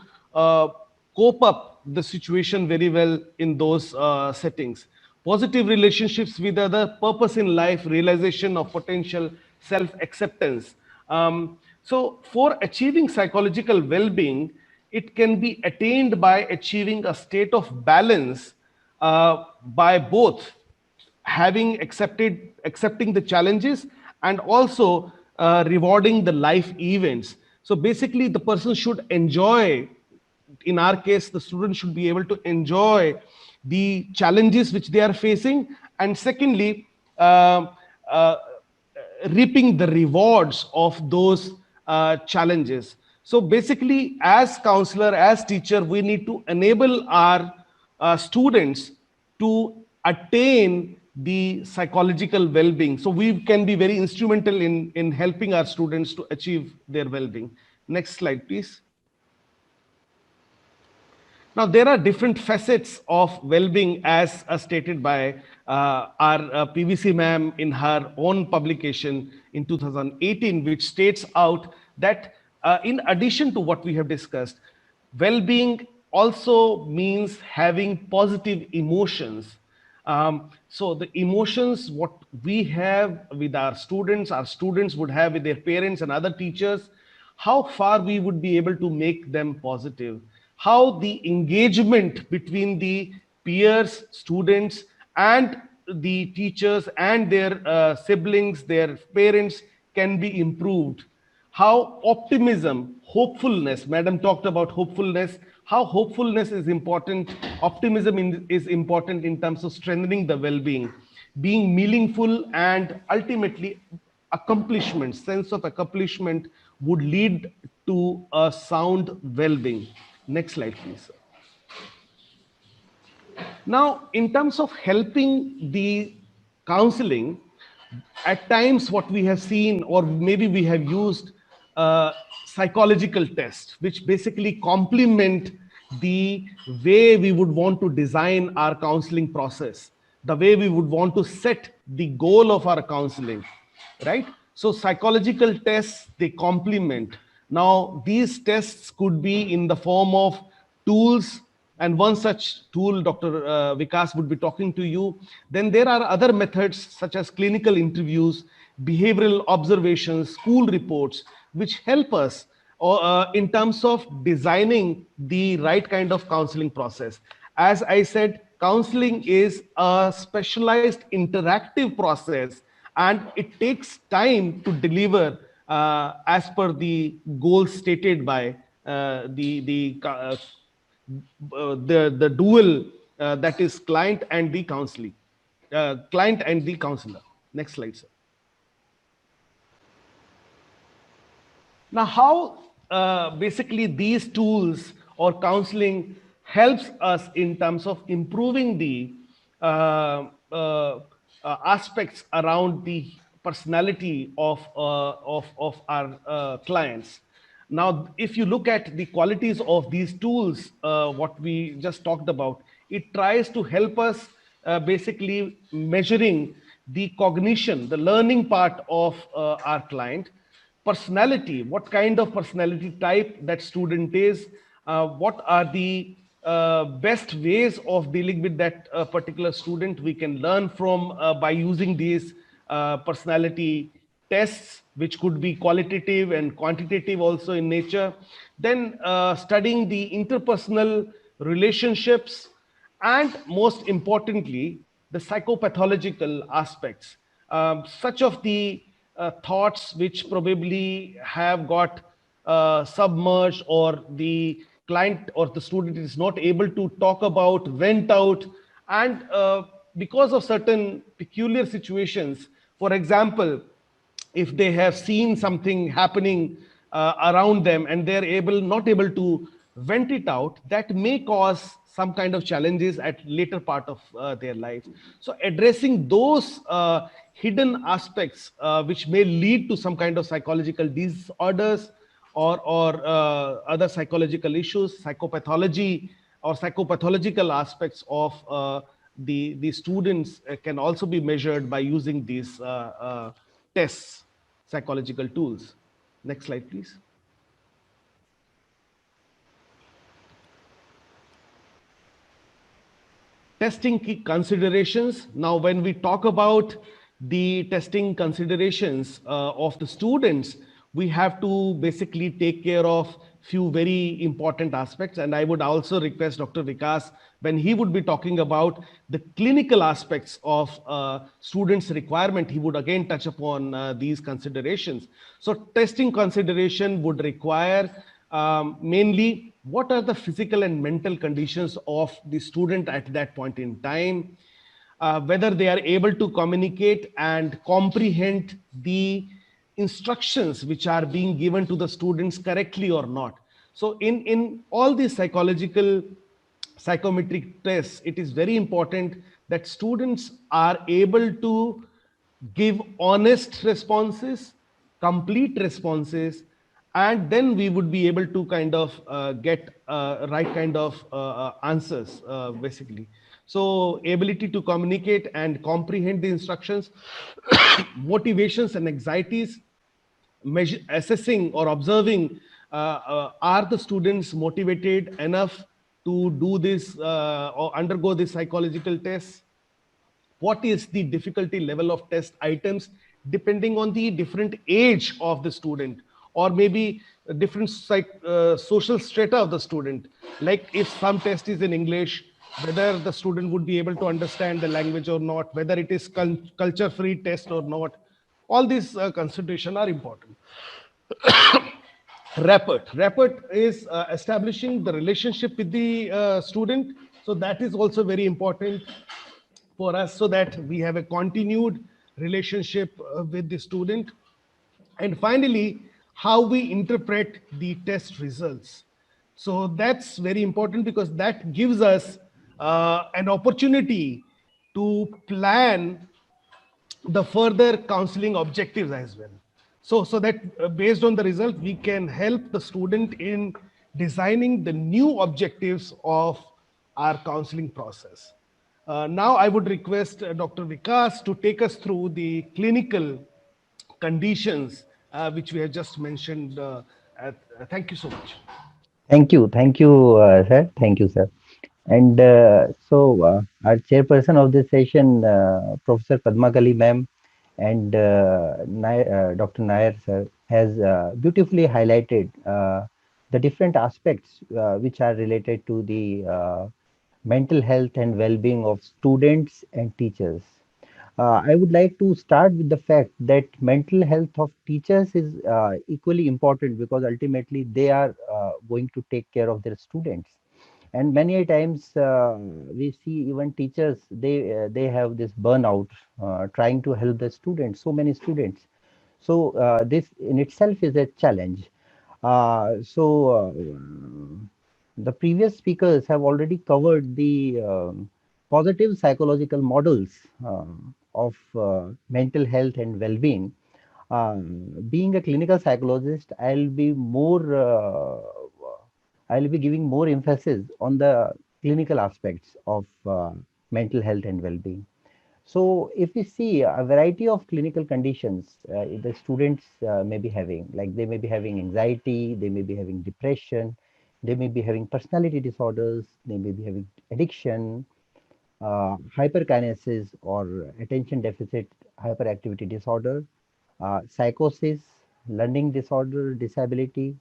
Speaker 3: cope up the situation very well in those settings. Positive relationships with other, purpose in life, realization of potential, self-acceptance. So for achieving psychological well-being, it can be attained by achieving a state of balance by both accepting the challenges and also rewarding the life events. So basically, the person should enjoy, in our case, the student should be able to enjoy the challenges which they are facing, and secondly, reaping the rewards of those challenges. So basically, as counselor, as teacher, we need to enable our students to attain the psychological well-being. So we can be very instrumental in helping our students to achieve their well-being. Next slide, please. Now, there are different facets of well-being as stated by our PVC ma'am in her own publication in 2018, which states out that in addition to what we have discussed, well-being also means having positive emotions. So the emotions, what we have with our students would have with their parents and other teachers, how far we would be able to make them positive, how the engagement between the peers, students, and the teachers and their siblings, their parents can be improved, how optimism, hopefulness, madam talked about hopefulness, how hopefulness is important, optimism is important in terms of strengthening the well-being, being meaningful, and ultimately accomplishment, sense of accomplishment would lead to a sound well-being. Next slide, please. Now, in terms of helping the counseling, at times what we have seen, or maybe we have used psychological tests, which basically complement the way we would want to design our counseling process, the way we would want to set the goal of our counseling, right? So psychological tests, they complement. Now, these tests could be in the form of tools, and one such tool, Dr. Vikas would be talking to you. Then there are other methods such as clinical interviews, behavioral observations, school reports, which help us in terms of designing the right kind of counseling process. As I said, counseling is a specialized interactive process, and it takes time to deliver as per the goals stated by the dual that is client and the counselor. Next slide, sir. Now, how basically these tools or counseling helps us in terms of improving the aspects around the personality of our clients. Now, if you look at the qualities of these tools, what we just talked about, it tries to help us basically measuring the cognition, the learning part of our client, personality, what kind of personality type that student is, what are the best ways of dealing with that particular student we can learn from by using these personality tests, which could be qualitative and quantitative also in nature. Then studying the interpersonal relationships, and most importantly, the psychopathological aspects, such of the thoughts which probably have got submerged, or the client or the student is not able to talk about, vent out, and because of certain peculiar situations, for example, if they have seen something happening around them and they're not able to vent it out, that may cause some kind of challenges at later part of their life. So addressing those hidden aspects which may lead to some kind of psychological disorders, or other psychological issues, psychopathology or psychopathological aspects of the students can also be measured by using these tests, psychological tools. Next slide, please. Testing key considerations. Now, when we talk about the testing considerations of the students, we have to basically take care of few very important aspects. And I would also request Dr. Vikas, when he would be talking about the clinical aspects of students' requirement, he would again touch upon these considerations. So testing consideration would require mainly what are the physical and mental conditions of the student at that point in time, whether they are able to communicate and comprehend the instructions which are being given to the students correctly or not. So in all these psychological psychometric tests, it is very important that students are able to give honest responses, complete responses, and then we would be able to kind of get right kind of answers, basically. So ability to communicate and comprehend the instructions, motivations and anxieties, assessing or observing, are the students motivated enough to do this or undergo this psychological tests. What is the difficulty level of test items depending on the different age of the student, or maybe a different social strata of the student. Like if some test is in English, whether the student would be able to understand the language or not, whether it is culture free test or not, all these consideration are important. Rapport is establishing the relationship with the student. So that is also very important for us, so that we have a continued relationship with the student. And finally, how we interpret the test results. So that's very important, because that gives us an opportunity to plan the further counseling objectives as well. So that based on the result, we can help the student in designing the new objectives of our counseling process. Now I would request Dr. Vikas to take us through the clinical conditions which we have just mentioned. Thank you so much.
Speaker 4: Thank you, sir. Thank you, sir. And our chairperson of this session, Professor Padma Kali ma'am, and Dr. Nair sir, has beautifully highlighted the different aspects which are related to the mental health and well-being of students and teachers. I would like to start with the fact that mental health of teachers is equally important, because ultimately they are going to take care of their students. And many a times we see even teachers, they have this burnout trying to help the students, so many students. So this in itself is a challenge. The previous speakers have already covered the positive psychological models of mental health and well-being. Being a clinical psychologist, I'll be giving more emphasis on the clinical aspects of mental health and well-being. So, if we see a variety of clinical conditions the students may be having, like they may be having anxiety, they may be having depression, they may be having personality disorders, they may be having addiction, hyperkinesis or attention deficit hyperactivity disorder, psychosis, learning disorder, disability,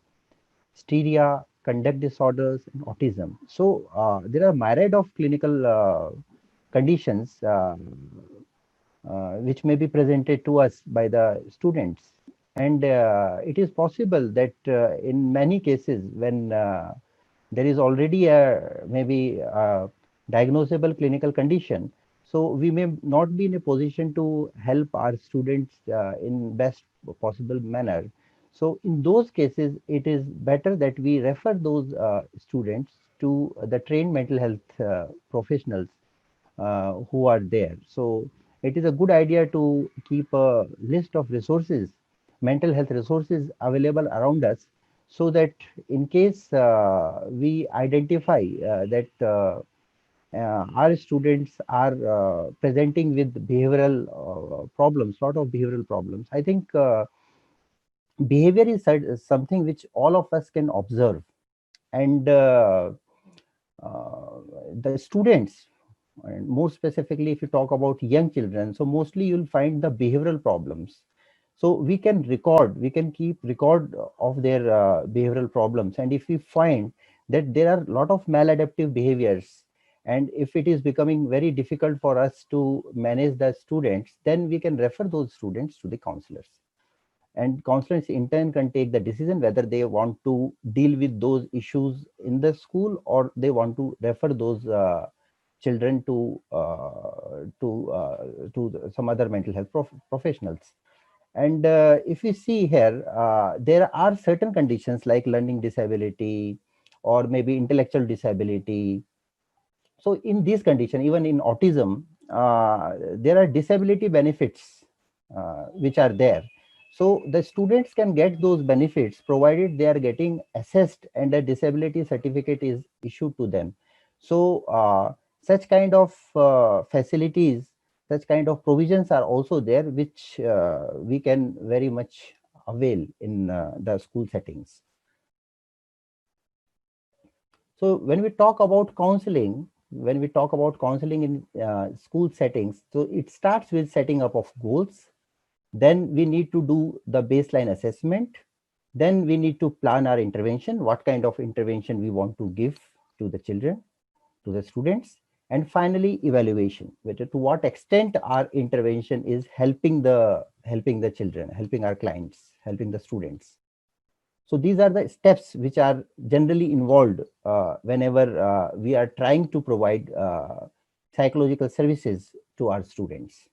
Speaker 4: hysteria, conduct disorders, and autism. So there are myriad of clinical conditions which may be presented to us by the students. And it is possible that in many cases, when there is already a maybe a diagnosable clinical condition, so we may not be in a position to help our students in best possible manner. So in those cases, it is better that we refer those students to the trained mental health professionals who are there. So it is a good idea to keep a list of resources, mental health resources available around us, so that in case we identify that our students are presenting with behavioral problems, lot of behavioral problems. I think behavior is something which all of us can observe, and the students, and more specifically if you talk about young children, so mostly you'll find the behavioral problems. So we can keep record of their behavioral problems, and if we find that there are a lot of maladaptive behaviors, and if it is becoming very difficult for us to manage the students, then we can refer those students to the counselors, and counselors in turn can take the decision whether they want to deal with those issues in the school, or they want to refer those children to some other mental health professionals. And if we see here, there are certain conditions like learning disability or maybe intellectual disability, So in this condition, even in autism, there are disability benefits which are there. So the students can get those benefits provided they are getting assessed and a disability certificate is issued to them. So such kind of facilities, such kind of provisions are also there, which we can very much avail in the school settings. So when we talk about counseling, in school settings, so it starts with setting up of goals. Then we need to do the baseline assessment. Then we need to plan our intervention, what kind of intervention we want to give to the children, to the students. And finally, evaluation, whether to what extent our intervention is helping the children, helping our clients, helping the students. So these are the steps which are generally involved whenever we are trying to provide psychological services to our students.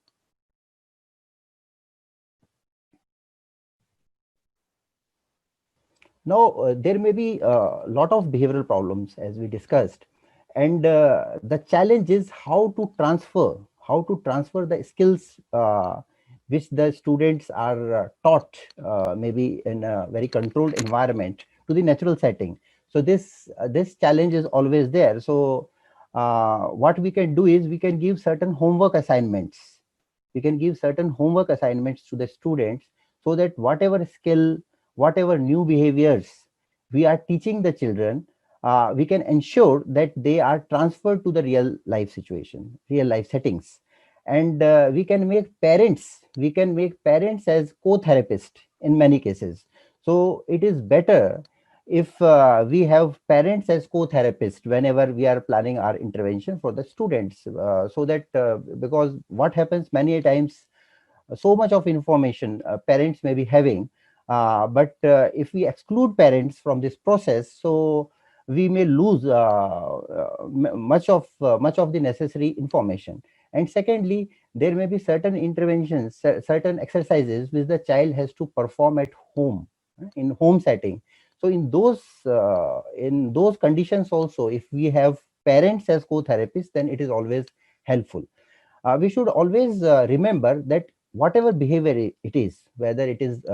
Speaker 4: Now, there may be a lot of behavioral problems as we discussed, and the challenge is how to transfer the skills which the students are taught maybe in a very controlled environment to the natural setting. So this challenge is always there. So what we can do is we can give certain homework assignments. To the students, so that whatever skill, whatever new behaviors we are teaching the children, we can ensure that they are transferred to the real life situation, real life settings. And we can make parents as co-therapist in many cases. So it is better if we have parents as co-therapists whenever we are planning our intervention for the students, so that because what happens many times, so much of information parents may be having, but if we exclude parents from this process, so we may lose much of the necessary information. And secondly, there may be certain interventions, certain exercises which the child has to perform at home, in home setting. So in those conditions also, if we have parents as co-therapists, then it is always helpful. We should always remember that whatever behavior it is, whether it is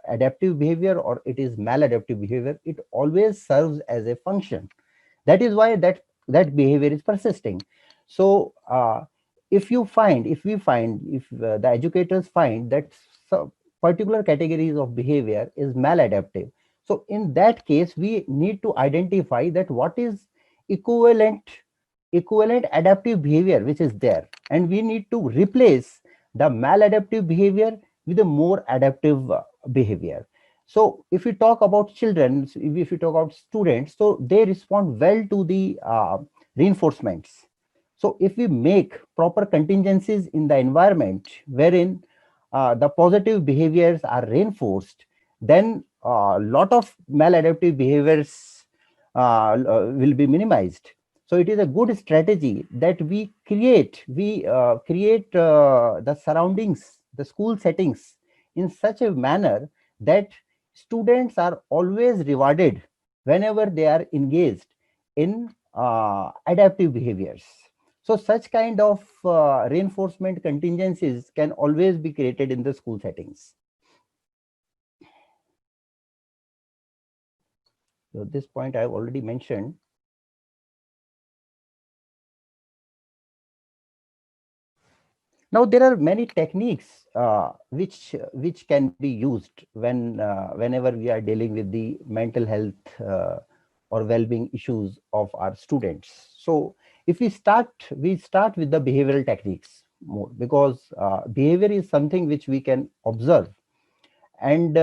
Speaker 4: adaptive behavior or it is maladaptive behavior, it always serves as a function. That is why that behavior is persisting. So if the educators find that some particular categories of behavior is maladaptive, so in that case we need to identify that what is equivalent adaptive behavior which is there, and we need to replace the maladaptive behavior with a more adaptive behavior. So if we talk about children, if we talk about students, so they respond well to the reinforcements. So if we make proper contingencies in the environment wherein the positive behaviors are reinforced, then a lot of maladaptive behaviors will be minimized. So it is a good strategy that we create the surroundings, the school settings in such a manner that students are always rewarded whenever they are engaged in adaptive behaviors. So such kind of reinforcement contingencies can always be created in the school settings. So this point I have already mentioned. Now there are many techniques which can be used whenever we are dealing with the mental health or well-being issues of our students. So if we start with the behavioral techniques more, because behavior is something which we can observe. And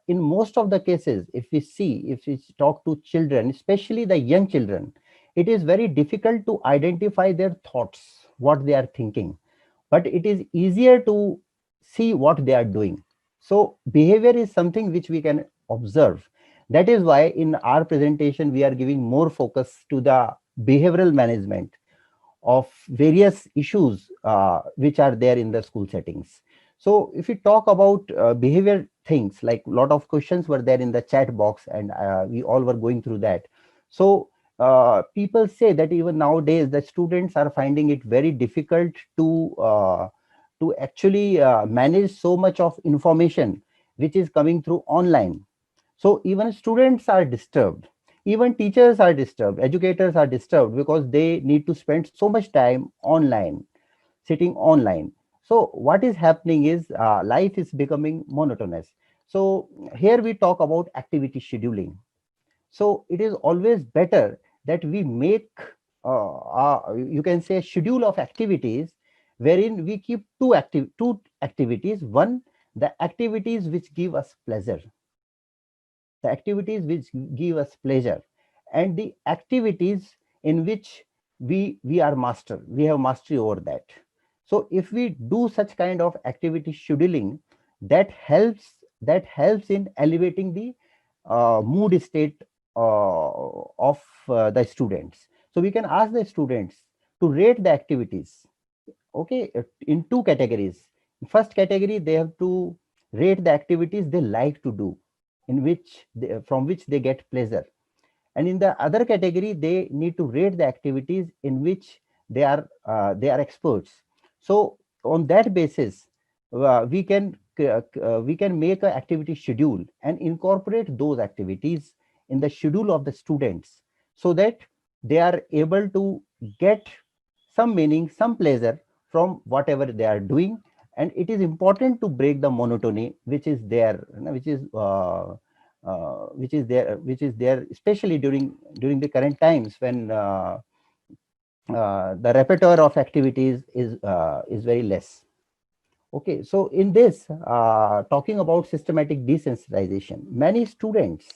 Speaker 4: in most of the cases, if we talk to children, especially the young children, it is very difficult to identify their thoughts, what they are thinking, but it is easier to see what they are doing. So behavior is something which we can observe. That is why in our presentation we are giving more focus to the behavioral management of various issues which are there in the school settings. So if we talk about behavior things, like a lot of questions were there in the chat box, and we all were going through that. So people say that even nowadays the students are finding it very difficult to actually manage so much of information which is coming through online. So even students are disturbed, even teachers are disturbed, educators are disturbed, because they need to spend so much time online, sitting online. So what is happening is life is becoming monotonous. So here we talk about activity scheduling. So it is always better that we make, you can say, a schedule of activities wherein we keep two activities. One, the activities which give us pleasure, the activities which give us pleasure, and the activities in which we are master, we have mastery over that. So if we do such kind of activity scheduling, that helps in elevating the mood state of the students. So we can ask the students to rate the activities, okay, in two categories. First category, they have to rate the activities they like to do, in which from which they get pleasure. And in the other category, they need to rate the activities in which they are experts. So on that basis, we can make an activity schedule and incorporate those activities in the schedule of the students, so that they are able to get some meaning, some pleasure from whatever they are doing. And it is important to break the monotony which is there, which is there, especially during the current times when the repertoire of activities is very less. Okay, so in this, talking about systematic desensitization, many students,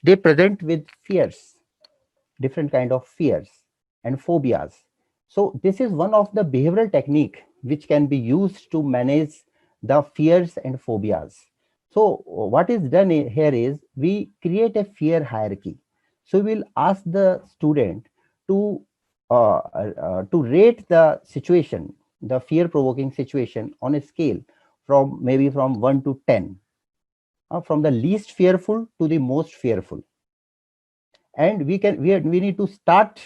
Speaker 4: they present with fears, different kind of fears and phobias. So this is one of the behavioral technique which can be used to manage the fears and phobias. So what is done here is we create a fear hierarchy. So we'll ask the student to to rate the situation, the fear provoking situation, on a scale from maybe from 1 to 10, from the least fearful to the most fearful. And we need to start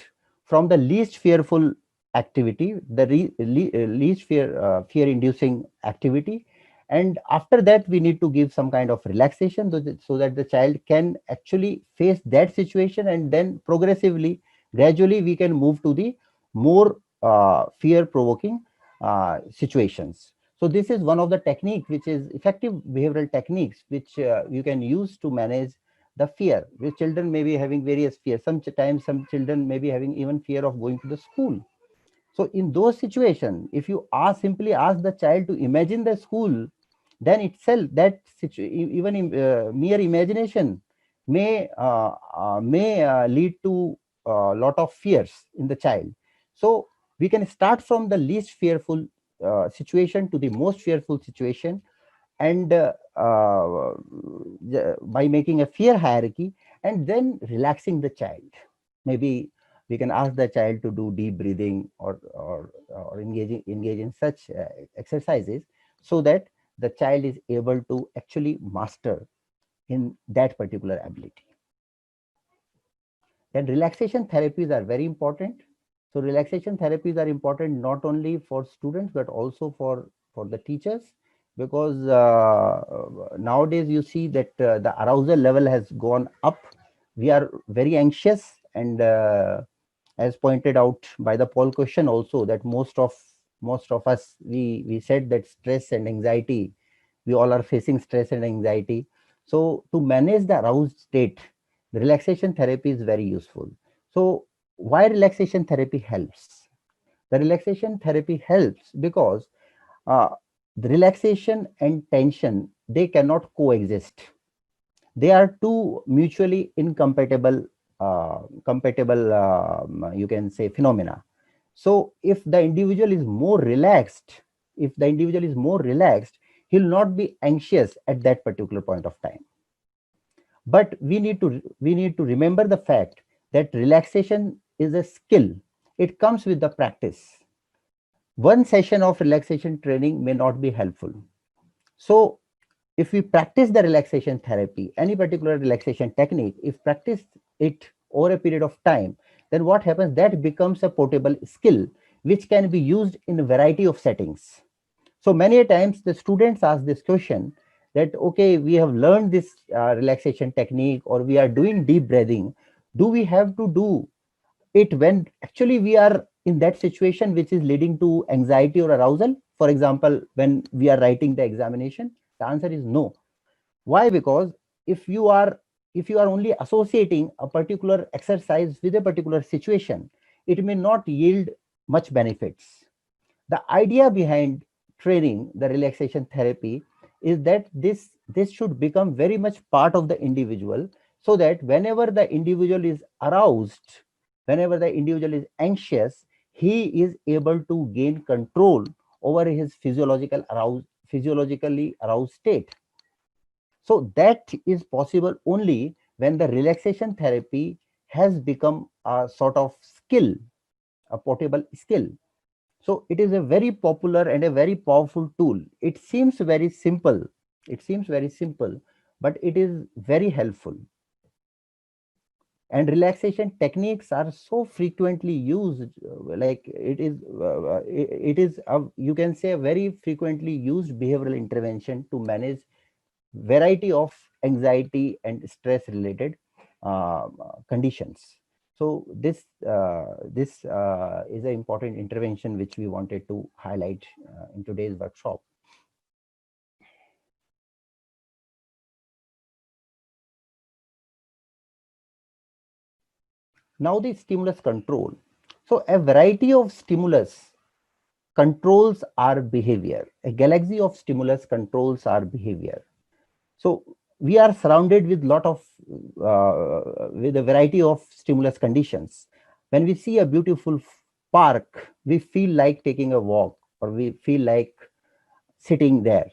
Speaker 4: from the least fearful activity, the least fear inducing activity. And after that, we need to give some kind of relaxation, so that the child can actually face that situation, and then progressively, gradually, we can move to the more fear provoking situations. So this is one of the technique which is effective behavioral techniques which you can use to manage the fear. The children may be having various fears. Sometimes some children may be having even fear of going to the school. So in those situations, if you simply ask the child to imagine the school, then itself even mere imagination may lead to a lot of fears in the child. So we can start from the least fearful situation to the most fearful situation, and by making a fear hierarchy and then relaxing the child. Maybe we can ask the child to do deep breathing, or engage in such exercises, so that the child is able to actually master in that particular ability. Then relaxation therapies are very important. So relaxation therapies are important not only for students but also for the teachers, because nowadays you see that the arousal level has gone up. We are very anxious, and as pointed out by the poll question also, that most of us, we said that stress and anxiety, we all are facing stress and anxiety. So to manage the aroused state, the relaxation therapy is very useful. So why relaxation therapy helps? The relaxation therapy helps because uh, the relaxation and tension, they cannot coexist. They are two mutually incompatible, you can say, phenomena. So if the individual is more relaxed, he'll not be anxious at that particular point of time. But we need to remember the fact that relaxation is a skill. It comes with the practice. One session of relaxation training may not be helpful. So if we practice the relaxation therapy, any particular relaxation technique, if practice it over a period of time, then what happens? That becomes a portable skill which can be used in a variety of settings. So many times the students ask this question that, okay, we have learned this relaxation technique, or we are doing deep breathing. Do we have to do it when actually we are in that situation which is leading to anxiety or arousal? For example, when we are writing the examination, the answer is no. Why? Because if you are only associating a particular exercise with a particular situation, it may not yield much benefits. The idea behind training the relaxation therapy is that this should become very much part of the individual, so that whenever the individual is aroused, whenever the individual is anxious, he is able to gain control over his physiologically aroused state. So that is possible only when the relaxation therapy has become a sort of skill, a portable skill. So it is a very popular and a very powerful tool. It seems very simple. It seems very simple, but it is very helpful. And relaxation techniques are so frequently used, like it is you can say a very frequently used behavioral intervention to manage variety of anxiety and stress related conditions. So this is an important intervention which we wanted to highlight in today's workshop. Now the stimulus control. So a variety of stimulus controls our behavior. A galaxy of stimulus controls our behavior. So we are surrounded with with a variety of stimulus conditions. When we see a beautiful park, we feel like taking a walk, or we feel like sitting there.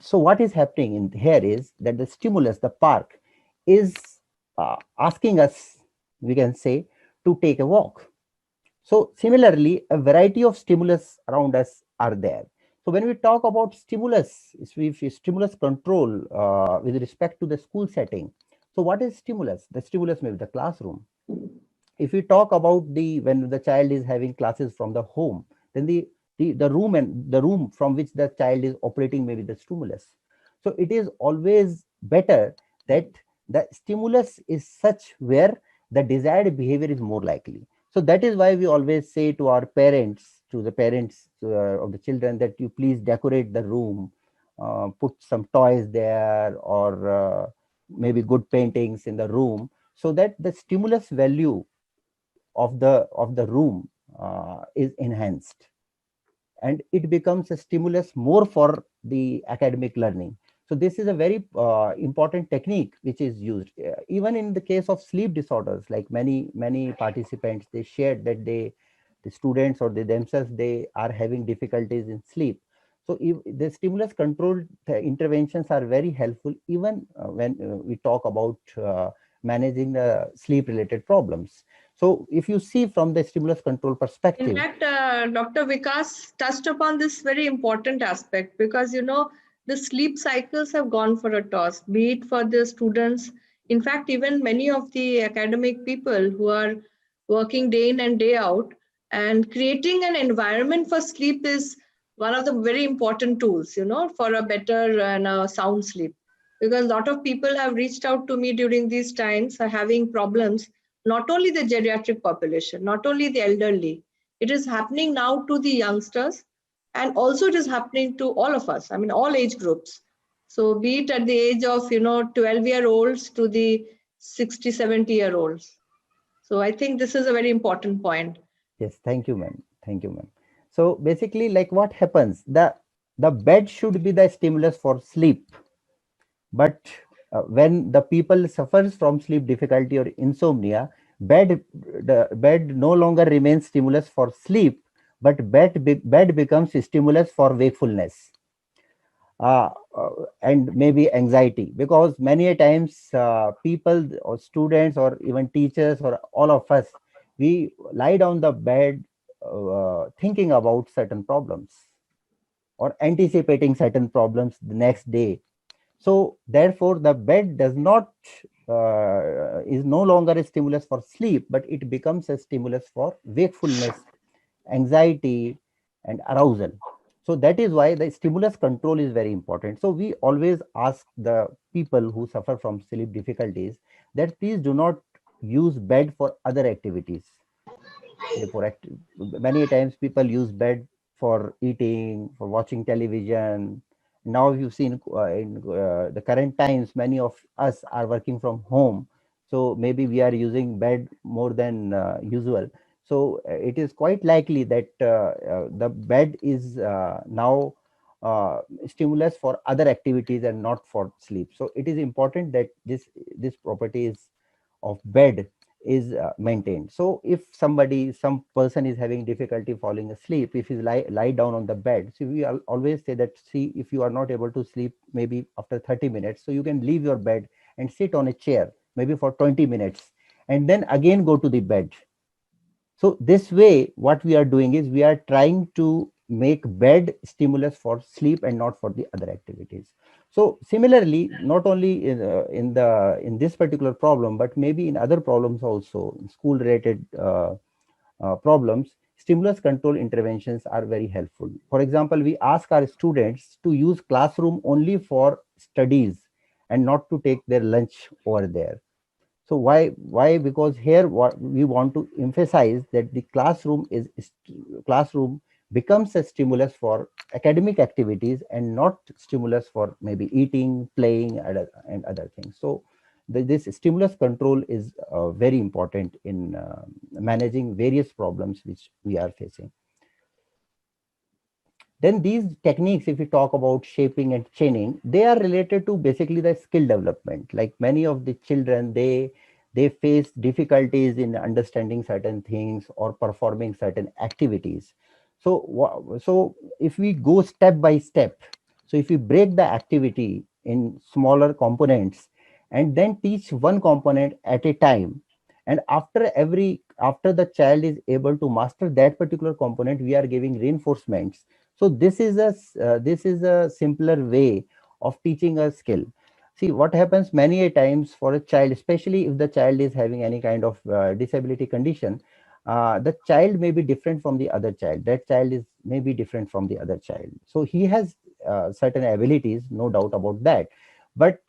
Speaker 4: So what is happening in here is that the stimulus, the park, is asking us, we can say, to take a walk. So similarly, a variety of stimulus around us are there. So when we talk about stimulus, stimulus control with respect to the school setting. So what is stimulus? The stimulus may be the classroom. If we talk about when the child is having classes from the home, then the room from which the child is operating may be the stimulus. So it is always better that the stimulus is such where the desired behavior is more likely. So that is why we always say to our parents, to the parents of the children, that you please decorate the room, put some toys there, or maybe good paintings in the room, so that the stimulus value of the room is enhanced, and it becomes a stimulus more for the academic learning. So this is a very important technique which is used even in the case of sleep disorders. Like many participants, they shared that the students or they themselves, they are having difficulties in sleep. So if the stimulus controlled interventions are very helpful, even when we talk about managing the sleep related problems. So if you see from the stimulus control perspective.
Speaker 2: In fact, Dr. Vikas touched upon this very important aspect, because, the sleep cycles have gone for a toss, be it for the students. In fact, even many of the academic people who are working day in and day out, and creating an environment for sleep is one of the very important tools, for a better and a sound sleep. Because a lot of people have reached out to me during these times, are having problems, not only the geriatric population, not only the elderly. It is happening now to the youngsters, and also it is happening to all of us. I mean, all age groups. So be it at the age of, 12-year-olds to the 60, 70-year-olds. So I think this is a very important point.
Speaker 4: Yes, thank you, ma'am. Thank you, ma'am. So basically, like what happens, the bed should be the stimulus for sleep, but when the people suffers from sleep difficulty or insomnia, the bed no longer remains stimulus for sleep, but bed becomes stimulus for wakefulness. And maybe anxiety, because many a times people or students or even teachers or all of us, we lie down the bed thinking about certain problems or anticipating certain problems the next day. So therefore the bed does not is no longer a stimulus for sleep, but it becomes a stimulus for wakefulness, anxiety, and arousal. So that is why the stimulus control is very important. So we always ask the people who suffer from sleep difficulties that please do not use bed for other activities. Say for many times people use bed for eating, for watching television. Now you've seen in the current times, many of us are working from home, so maybe we are using bed more than usual. So it is quite likely that the bed is now stimulus for other activities and not for sleep. So it is important that this property is of bed is maintained. So if some person is having difficulty falling asleep, if he lie down on the bed, so we always say that, see, if you are not able to sleep maybe after 30 minutes, so you can leave your bed and sit on a chair maybe for 20 minutes and then again go to the bed. So this way, what we are doing is we are trying to make bed stimulus for sleep and not for the other activities. So similarly, not only in this particular problem, but maybe in other problems also, school related problems, stimulus control interventions are very helpful. For example, we ask our students to use classroom only for studies and not to take their lunch over there. So why? Because here what we want to emphasize that the classroom becomes a stimulus for academic activities and not stimulus for maybe eating, playing, and other things. So this stimulus control is very important in managing various problems which we are facing. Then these techniques, if we talk about shaping and chaining, they are related to basically the skill development. Like many of the children, they face difficulties in understanding certain things or performing certain activities. So if we go step by step, so if we break the activity in smaller components and then teach one component at a time, and after the child is able to master that particular component, we are giving reinforcements. So this is a simpler way of teaching a skill. See what happens many a times for a child, especially if the child is having any kind of disability condition. The child may be different from the other child. That child is maybe different from the other child. So he has certain abilities, no doubt about that. But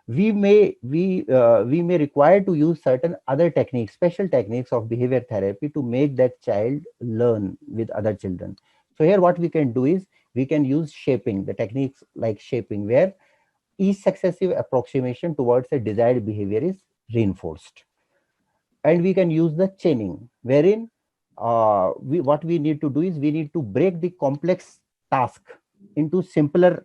Speaker 4: we may require to use certain other techniques, special techniques of behavior therapy to make that child learn with other children. So here what we can do is we can use shaping, the techniques like shaping, where each successive approximation towards a desired behavior is reinforced. And we can use the chaining, wherein what we need to do is we need to break the complex task into simpler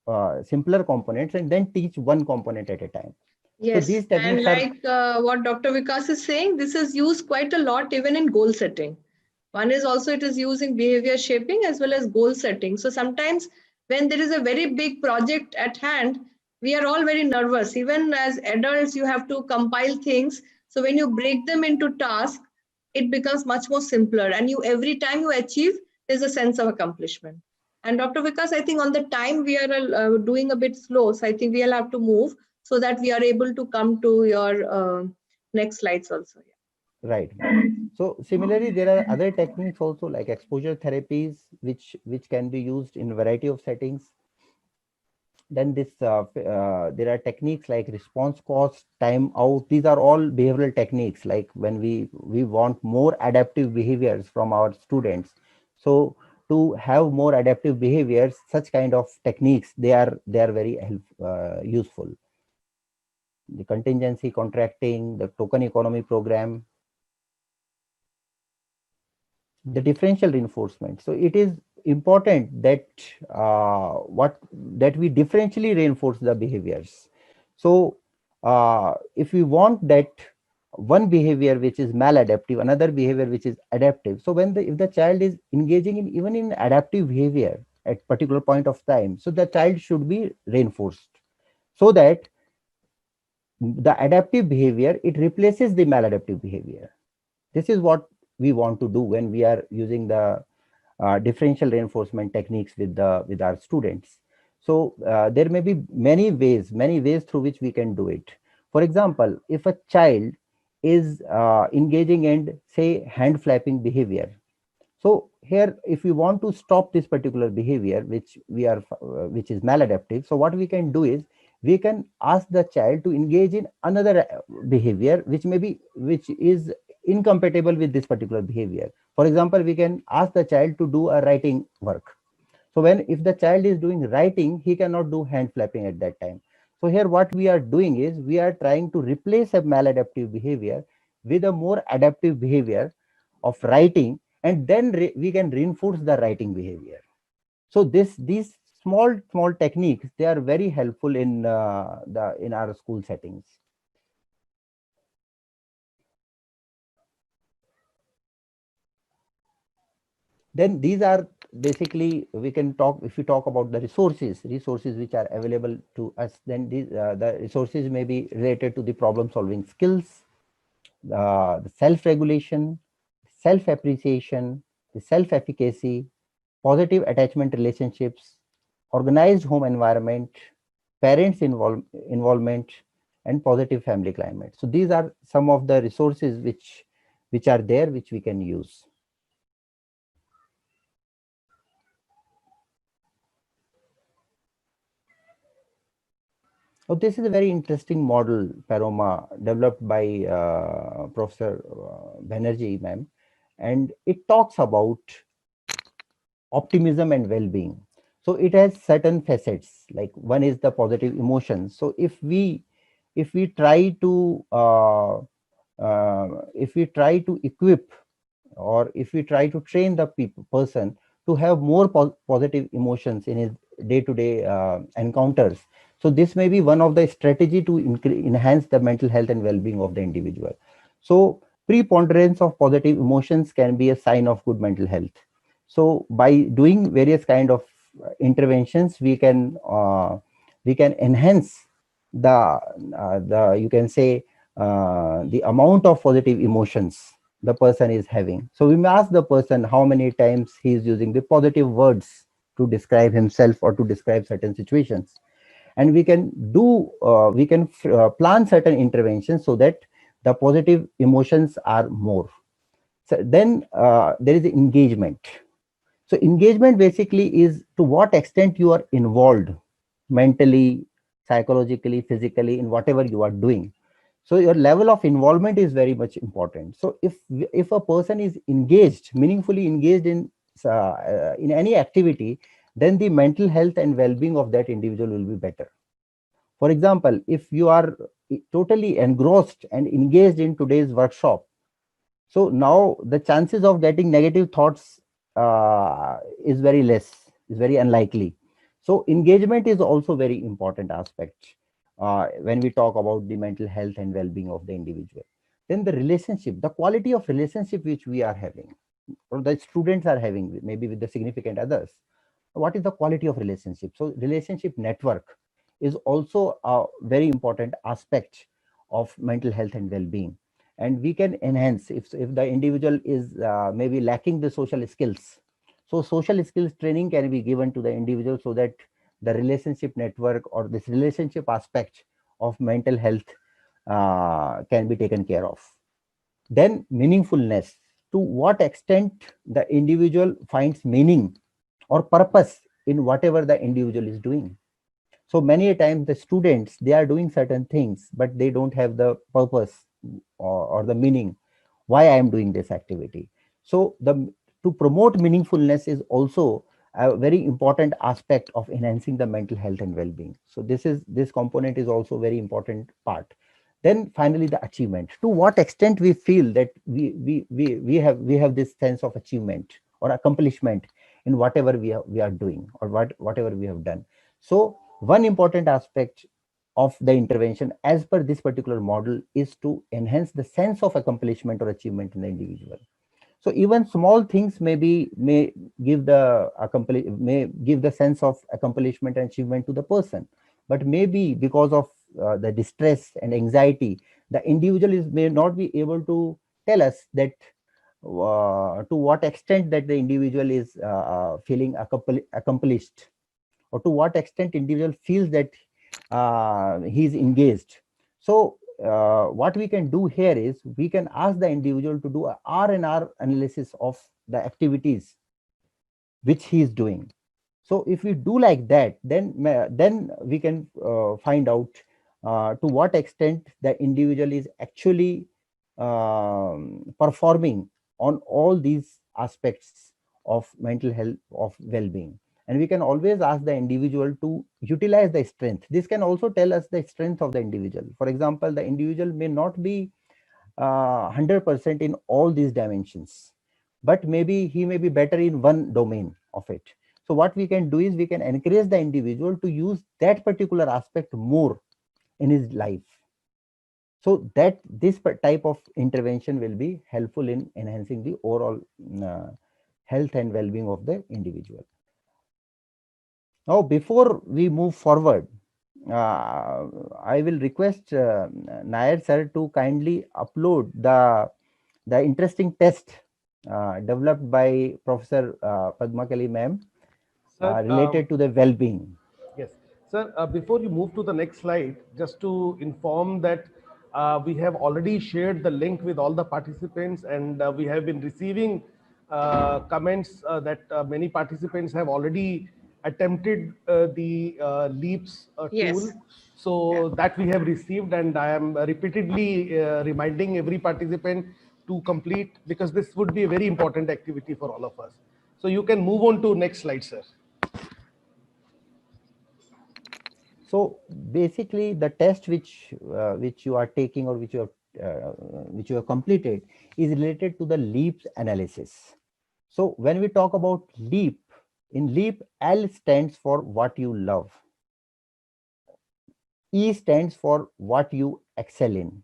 Speaker 4: components and then teach one component at a time. So
Speaker 2: Yes,
Speaker 4: these
Speaker 2: and
Speaker 4: techniques are
Speaker 2: like what Dr. Vikas is saying, this is used quite a lot even in goal setting. One is also it is using behavior shaping as well as goal setting. So sometimes when there is a very big project at hand, we are all very nervous. Even as adults, you have to compile things. So when you break them into tasks, it becomes much more simpler. And you every time you achieve, there's a sense of accomplishment. And Dr. Vikas, I think on the time we are doing a bit slow. So I think we'll have to move so that we are able to come to your next slides also.
Speaker 4: right. So similarly, there are other techniques also like exposure therapies, which can be used in a variety of settings. Then there are techniques like response cost, time out. These are all behavioral techniques. Like when we want more adaptive behaviors from our students. So to have more adaptive behaviors, such kind of techniques, they are very useful. The contingency contracting, the token economy program, the differential reinforcement. So it is important that we differentially reinforce the behaviors. So if we want that one behavior which is maladaptive, another behavior which is adaptive. So if the child is engaging in even in adaptive behavior at particular point of time, so the child should be reinforced so that the adaptive behavior, it replaces the maladaptive behavior. This is what we want to do when we are using the differential reinforcement techniques with our students. So there may be many ways through which we can do it. For example, if a child is engaging in, say, hand flapping behavior, so here, if we want to stop this particular behavior, which is maladaptive, so what we can do is we can ask the child to engage in another behavior, which is incompatible with this particular behavior. For example, we can ask the child to do a writing work. So if the child is doing writing, he cannot do hand flapping at that time. So here, what we are doing is we are trying to replace a maladaptive behavior with a more adaptive behavior of writing, and then we can reinforce the writing behavior. So these small techniques, they are very helpful in our school settings. Then these are basically, we can talk, if we talk about the resources which are available to us, then the resources may be related to the problem solving skills, the self-regulation, self-appreciation, the self-efficacy, positive attachment relationships, organized home environment, parents involvement, and positive family climate. So these are some of the resources which are there, which we can use. So this is a very interesting model, Paroma, developed by Professor Banerjee, ma'am, and it talks about optimism and well-being. So it has certain facets. Like, one is the positive emotions. So if we try to equip, or if we try to train the person to have more positive emotions in his day-to-day encounters, so this may be one of the strategy to enhance the mental health and well-being of the individual. So preponderance of positive emotions can be a sign of good mental health. So by doing various kind of interventions, we can enhance the you can say the amount of positive emotions the person is having. So we may ask the person how many times he is using the positive words to describe himself or to describe certain situations, and we can plan certain interventions so that the positive emotions are more. So then there is engagement. So engagement basically is to what extent you are involved mentally, psychologically, physically in whatever you are doing. So your level of involvement is very much important. So if a person is engaged, meaningfully engaged in any activity, then the mental health and well-being of that individual will be better. For example, if you are totally engrossed and engaged in today's workshop, so now the chances of getting negative thoughts is very less, is very unlikely. So engagement is also very important aspect when we talk about the mental health and well-being of the individual. Then the relationship, the quality of relationship which we are having, or the students are having, maybe with the significant others. What is the quality of relationship? So relationship network is also a very important aspect of mental health and well-being, and we can enhance if the individual is maybe lacking the social skills. So social skills training can be given to the individual so that the relationship network or this relationship aspect of mental health can be taken care of. Then meaningfulness, to what extent the individual finds meaning or purpose in whatever the individual is doing. So many times the students, they are doing certain things, but they don't have the purpose or the meaning why I am doing this activity. So to promote meaningfulness is also a very important aspect of enhancing the mental health and well-being. So this component is also very important part. Then finally the achievement, to what extent we feel that we have this sense of achievement or accomplishment in whatever we are doing or whatever we have done. So one important aspect of the intervention as per this particular model is to enhance the sense of accomplishment or achievement in the individual. So even small things may give the sense of accomplishment and achievement to the person, but maybe because of the distress and anxiety, the individual may not be able to tell us that to what extent that the individual is feeling accomplished, or to what extent individual feels that he is engaged. So what we can do here is we can ask the individual to do a R&R analysis of the activities which he is doing. So if we do like that, then we can find out to what extent the individual is actually performing on all these aspects of mental health, of well-being. And we can always ask the individual to utilize the strength. This can also tell us the strength of the individual. For example, the individual may not be 100% in all these dimensions, but maybe he may be better in one domain of it. So what we can do is we can encourage the individual to use that particular aspect more in his life, so that this type of intervention will be helpful in enhancing the overall health and well-being of the individual. Now, before we move forward, I will request Nair sir to kindly upload the interesting test developed by Professor Padma Kali ma'am
Speaker 3: Sir,
Speaker 4: related to the well-being.
Speaker 3: yes, sir. Before you move to the next slide, just to inform that we have already shared the link with all the participants, and we have been receiving comments that many participants have already attempted the LEAPS
Speaker 2: Yes.
Speaker 3: tool. So that we have received, and I am repeatedly reminding every participant to complete, because this would be a very important activity for all of us. So you can move on to next slide, sir.
Speaker 4: So basically, the test which you are taking, or which you have completed, is related to the LEAP analysis. So when we talk about LEAP, in LEAP, L stands for what you love, E stands for what you excel in,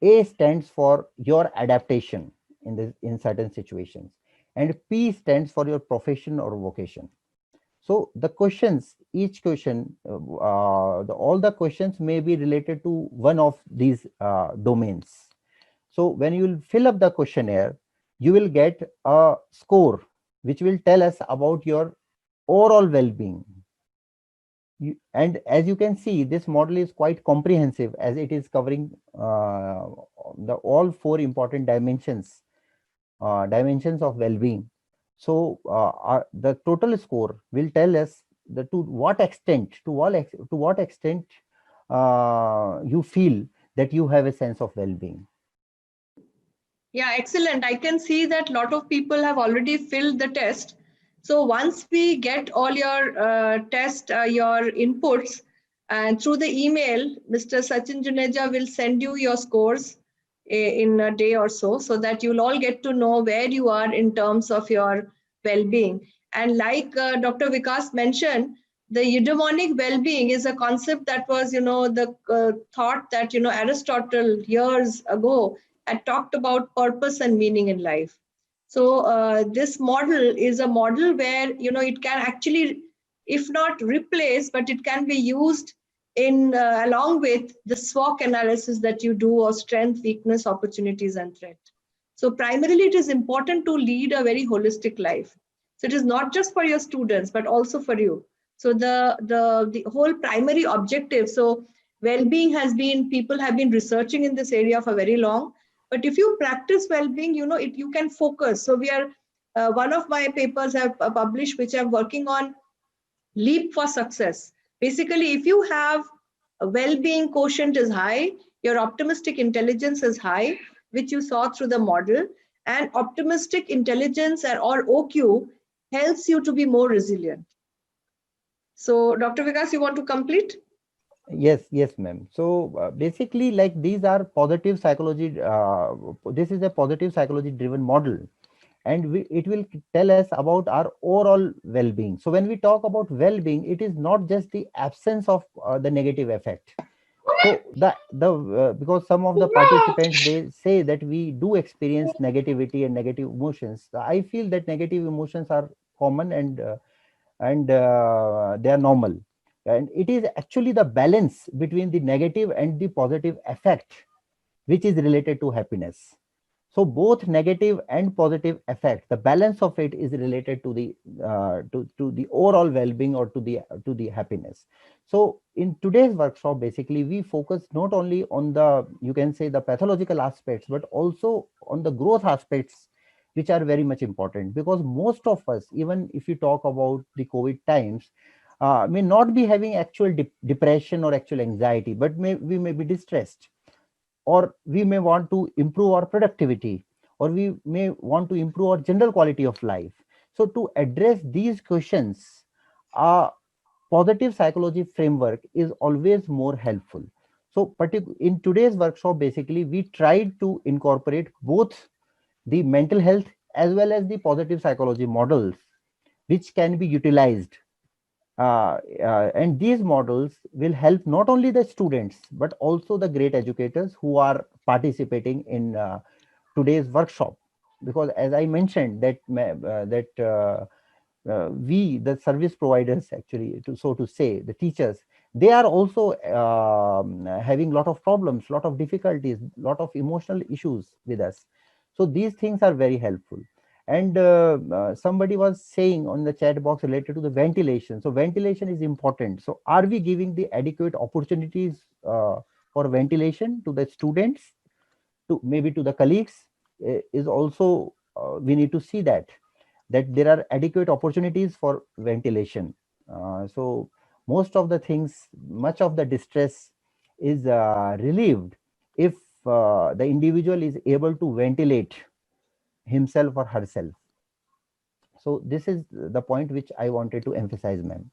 Speaker 4: A stands for your adaptation in certain situations, and P stands for your profession or vocation. So the questions, each question, all the questions may be related to one of these domains. So when you will fill up the questionnaire, you will get a score which will tell us about your overall well-being. And as you can see, this model is quite comprehensive, as it is covering the all four important dimensions of well-being. So the total score will tell us to what extent you feel that you have a sense of well-being.
Speaker 2: Yeah, excellent. I can see that a lot of people have already filled the test. So once we get all your your inputs, and through the email, Mr. Sachin Juneja will send you your scores in a day or so, so that you'll all get to know where you are in terms of your well-being. And like Dr. Vikas mentioned, the eudaimonic well-being is a concept that was, the thought that, Aristotle years ago had talked about purpose and meaning in life. So this model is a model where, it can actually, if not replace, but it can be used in along with the SWOT analysis that you do of strength, weakness, opportunities, and threat. So primarily, it is important to lead a very holistic life. So it is not just for your students, but also for you. So the whole primary objective, so well-being has been, people have been researching in this area for very long. But if you practice well-being, you can focus. So we are, one of my papers I've published, which I'm working on, leap for success. Basically, if you have a well-being quotient is high, your optimistic intelligence is high, which you saw through the model, and optimistic intelligence or OQ helps you to be more resilient. So, Dr. Vikas, you want to complete?
Speaker 4: Yes, ma'am. So basically, like, these are positive psychology. This is a positive psychology driven model, and it will tell us about our overall well-being. So when we talk about well-being, it is not just the absence of the negative effect. So because some of the participants, they say that we do experience negativity and negative emotions. I feel that negative emotions are common, and they are normal, and it is actually the balance between the negative and the positive effect which is related to happiness. So both negative and positive effects, the balance of it is related to the to the overall well-being or to the happiness. So in today's workshop, basically we focus not only on the, you can say, the pathological aspects, but also on the growth aspects, which are very much important, because most of us, even if you talk about the COVID times, may not be having actual depression or actual anxiety, but we may be distressed, or we may want to improve our productivity, or we may want to improve our general quality of life. So to address these questions, a positive psychology framework is always more helpful. So in today's workshop, basically we tried to incorporate both the mental health as well as the positive psychology models, which can be utilized, and these models will help not only the students but also the great educators who are participating in today's workshop. Because as I mentioned that we, the service providers, actually, so to say, the teachers, they are also having a lot of problems, lot of difficulties, lot of emotional issues with us. So these things are very helpful. And somebody was saying on the chat box related to the ventilation. So ventilation is important. So are we giving the adequate opportunities for ventilation to the students, to maybe to the colleagues? Is also, we need to see that there are adequate opportunities for ventilation. So most of the things, much of the distress is relieved if the individual is able to ventilate himself or herself. So this is the point which I wanted to emphasize, ma'am.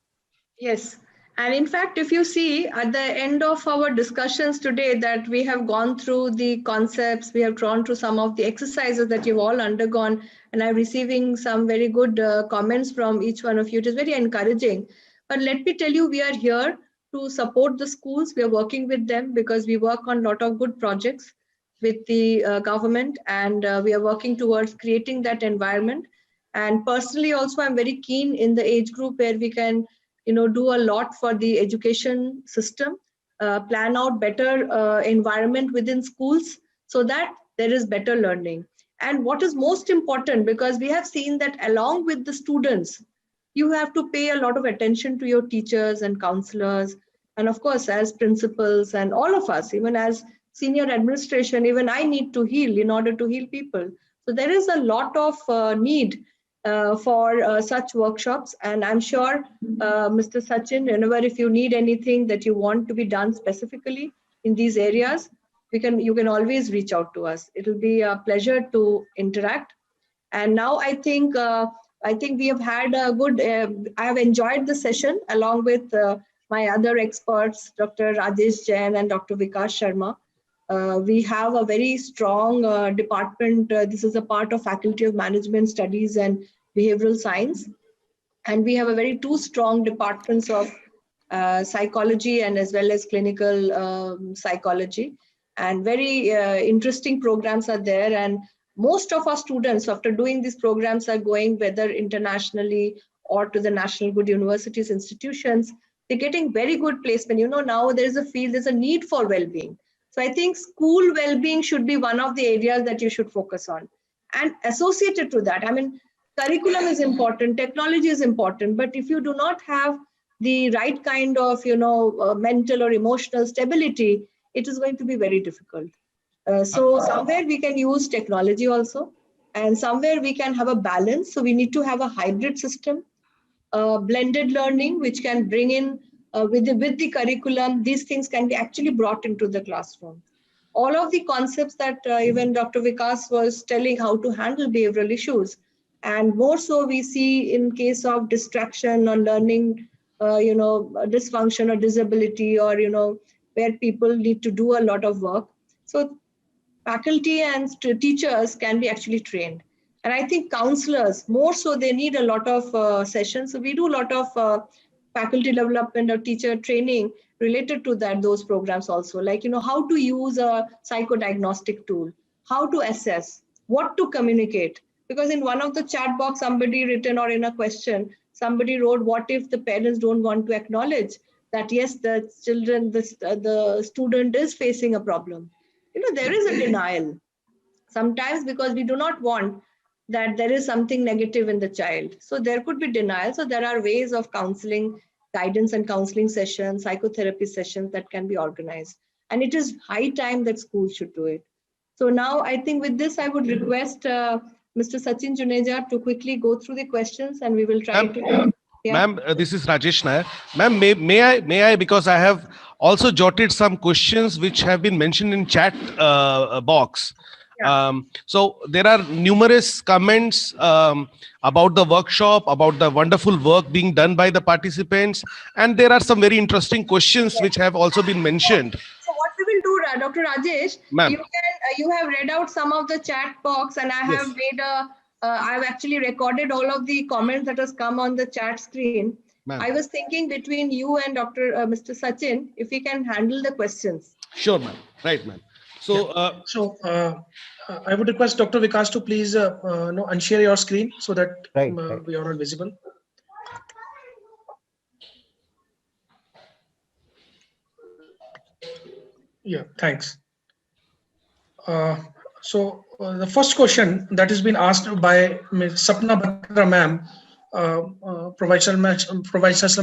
Speaker 2: Yes. And in fact, if you see at the end of our discussions today that we have gone through the concepts, we have drawn through some of the exercises that you've all undergone, and I'm receiving some very good comments from each one of you. It is very encouraging. But let me tell you, we are here to support the schools. We are working with them because we work on a lot of good projects with the government, and we are working towards creating that environment. And personally also, I'm very keen in the age group where we can do a lot for the education system, plan out better environment within schools so that there is better learning. And what is most important, because we have seen that along with the students, you have to pay a lot of attention to your teachers and counselors, and of course as principals and all of us, even as senior administration, even I need to heal in order to heal people. So there is a lot of need for such workshops. And I'm sure, Mr. Sachin, whenever if you need anything that you want to be done specifically in these areas, you can always reach out to us. It'll be a pleasure to interact. And now I think we have had a good. I have enjoyed the session along with my other experts, Dr. Rajesh Jain and Dr. Vikas Sharma. We have a very strong department. This is a part of Faculty of Management Studies and Behavioral Science, and we have a very two strong departments of psychology and as well as clinical psychology, and very interesting programs are there. And most of our students, after doing these programs, are going whether internationally or to the national good universities, institutions. They're getting very good placement. Now there is a field, there's a need for well-being. So I think school well-being should be one of the areas that you should focus on. And associated to that, I mean, curriculum is important, technology is important, but if you do not have the right kind of mental or emotional stability, it is going to be very difficult. So somewhere we can use technology also, and somewhere we can have a balance. So we need to have a hybrid system, blended learning, which can bring in with the curriculum. These things can be actually brought into the classroom. All of the concepts that even Dr. Vikas was telling, how to handle behavioral issues, and more so we see in case of distraction or learning, dysfunction or disability, or where people need to do a lot of work. So faculty and teachers can be actually trained. And I think counselors, more so, they need a lot of sessions. So we do a lot of faculty development or teacher training related to that, those programs also, like, how to use a psychodiagnostic tool, how to assess, what to communicate. Because in one of the chat box, somebody written, or in a question, somebody wrote, what if the parents don't want to acknowledge that, yes, the children, the student is facing a problem. There is a denial. sometimes because we do not want that there is something negative in the child. So there could be denial. So there are ways of counseling, guidance and counseling sessions, psychotherapy sessions that can be organized. And it is high time that schools should do it. So now I think with this, I would request Mr. Sachin Juneja to quickly go through the questions and we will try to. Yeah.
Speaker 3: Ma'am, this is Rajesh Nair. Ma'am, may I, because I have also jotted some questions which have been mentioned in chat box.
Speaker 2: Yeah.
Speaker 3: So there are numerous comments about the workshop, about the wonderful work being done by the participants, and there are some very interesting questions which have also been mentioned.
Speaker 2: So what we will do, Dr. Rajesh,
Speaker 3: Ma'am.
Speaker 2: you have read out some of the chat box, and I have made I've actually recorded all of the comments that has come on the chat screen. I was thinking between you and Mr. Sachin, if we can handle the questions.
Speaker 3: Sure, ma'am. Right, ma'am. So,
Speaker 1: I would request Dr. Vikas to please unshare your screen so that we are all visible. Yeah, thanks. So the first question that has been asked by Ms. Sapna Batra ma'am, Professor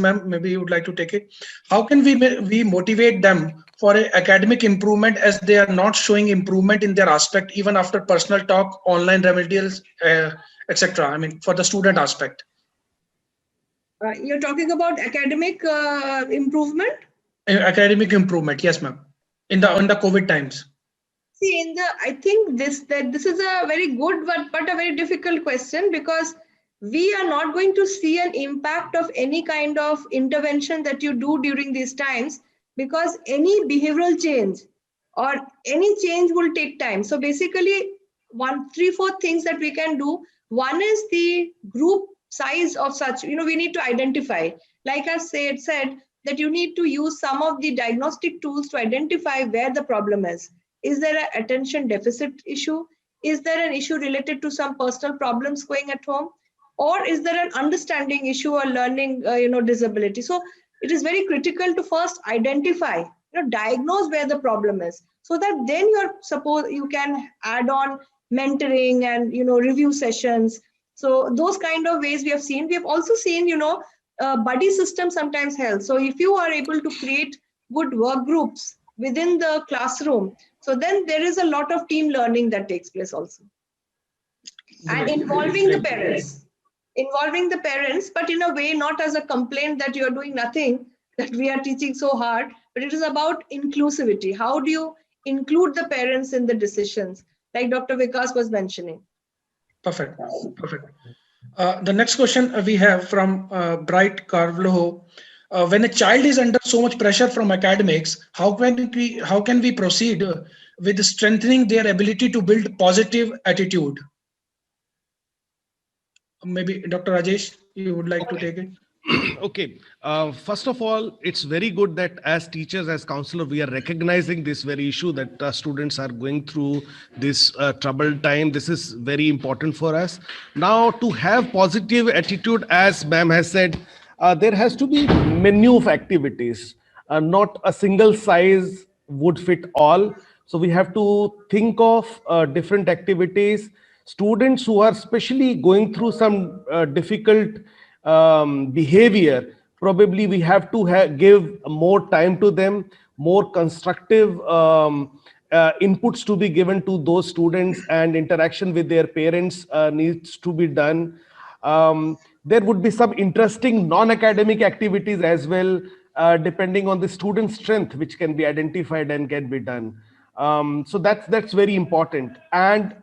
Speaker 1: ma'am, maybe you would like to take it. How can we motivate them for academic improvement as they are not showing improvement in their aspect even after personal talk, online remedials, etc. I mean, for the student aspect.
Speaker 2: You're talking about academic improvement?
Speaker 1: Academic improvement, yes, ma'am. In the COVID times.
Speaker 2: See, I think this is a very good but a very difficult question, because we are not going to see an impact of any kind of intervention that you do during these times, because any behavioral change or any change will take time. So basically, 3-4 things that we can do. One is the group size of such, we need to identify, like I said that you need to use some of the diagnostic tools to identify where the problem is. Is there an attention deficit issue? Is there an issue related to some personal problems going at home? Or is there an understanding issue or learning, disability? So it is very critical to first identify, diagnose where the problem is, so that then you can add on mentoring and, review sessions. So those kind of ways we have seen. We have also seen, buddy system sometimes helps. So if you are able to create good work groups within the classroom, so then there is a lot of team learning that takes place also. And involving the parents, but in a way, not as a complaint that you're doing nothing, that we are teaching so hard, but it is about inclusivity. How do you include the parents in the decisions, like Dr. Vikas was mentioning?
Speaker 1: Perfect. The next question we have from Bright Carvalho. When a child is under so much pressure from academics, how can we proceed with strengthening their ability to build positive attitude? Maybe Dr. Rajesh, you would like to take it?
Speaker 3: Okay. First of all, it's very good that as teachers, as counselors, we are recognizing this very issue that students are going through this troubled time. This is very important for us. Now, to have positive attitude, as ma'am has said, there has to be menu of activities. Not a single size would fit all. So we have to think of different activities. Students who are especially going through some difficult behavior, probably we have to give more time to them, more constructive inputs to be given to those students, and interaction with their parents needs to be done. There would be some interesting non-academic activities as well, depending on the student's strength, which can be identified and can be done. So that's very important. And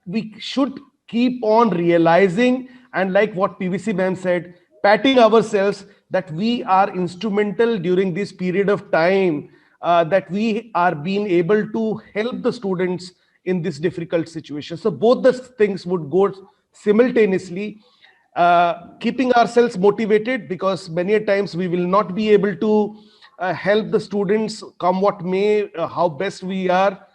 Speaker 3: we should keep on realizing, and like what PVC ma'am said, patting ourselves that we are instrumental during this period of time, that we are being able to help the students in this difficult situation. So both the things would go simultaneously, keeping ourselves motivated, because many times we will not be able to help the students come what may, how best we are.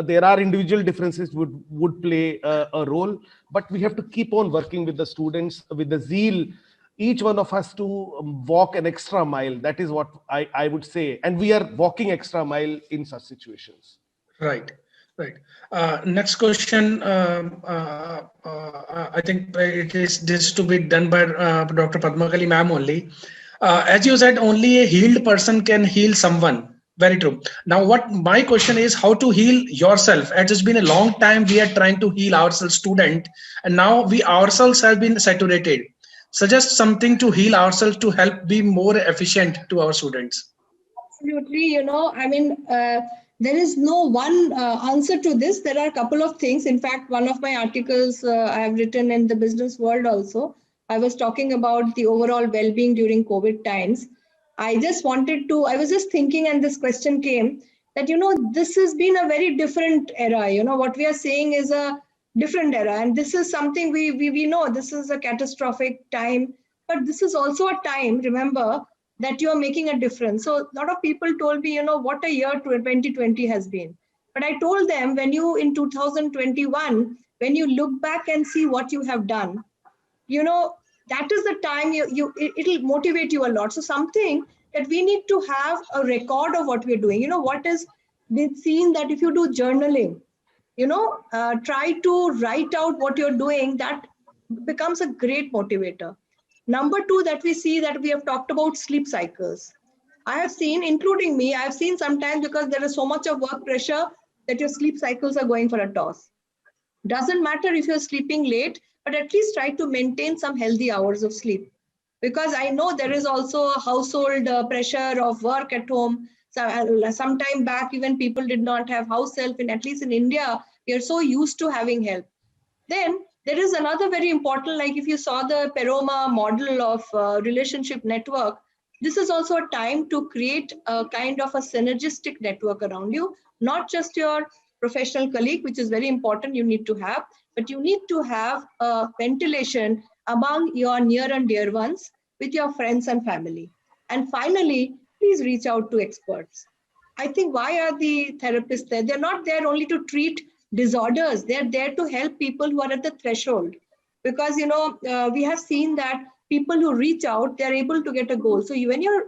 Speaker 3: There are individual differences would play a role, but we have to keep on working with the students with the zeal. Each one of us to walk an extra mile. That is what I would say. And we are walking extra mile in such situations.
Speaker 1: Right. Right. Next question. I think it is this to be done by Dr. Padmakali ma'am only. As you said, only a healed person can heal someone. Very true. Now, what my question is, how to heal yourself? It has been a long time we are trying to heal ourselves, student, and now we ourselves have been saturated. Suggest something to heal ourselves to help be more efficient to our students.
Speaker 2: Absolutely. I mean, there is no one answer to this. There are a couple of things. In fact, one of my articles I have written in the business world also, I was talking about the overall well-being during COVID times. I was just thinking, and this question came that, this has been a very different era. What we are saying is a different era. And this is something we know this is a catastrophic time, but this is also a time, remember, that you are making a difference. So a lot of people told me, what a year 2020 has been. But I told them, when you in 2021, when you look back and see what you have done, that is the time it'll motivate you a lot. So something that we need to have a record of what we're doing. What is been seen that if you do journaling, try to write out what you're doing, that becomes a great motivator. Number two, that we see that we have talked about sleep cycles. I have seen, including me, I have seen sometimes, because there is so much of work pressure, that your sleep cycles are going for a toss. Doesn't matter if you're sleeping late, but at least try to maintain some healthy hours of sleep. Because I know there is also a household pressure of work at home. So some time back, even people did not have house help. And at least in India, we are so used to having help. Then there is another very important, like if you saw the Peroma model of relationship network, this is also a time to create a kind of a synergistic network around you, not just your professional colleague, which is very important, you need to have, but you need to have a ventilation among your near and dear ones with your friends and family. And finally, please reach out to experts. I think, why are the therapists there? They're not there only to treat disorders. They're there to help people who are at the threshold. Because, we have seen that people who reach out, they're able to get a goal. So when you're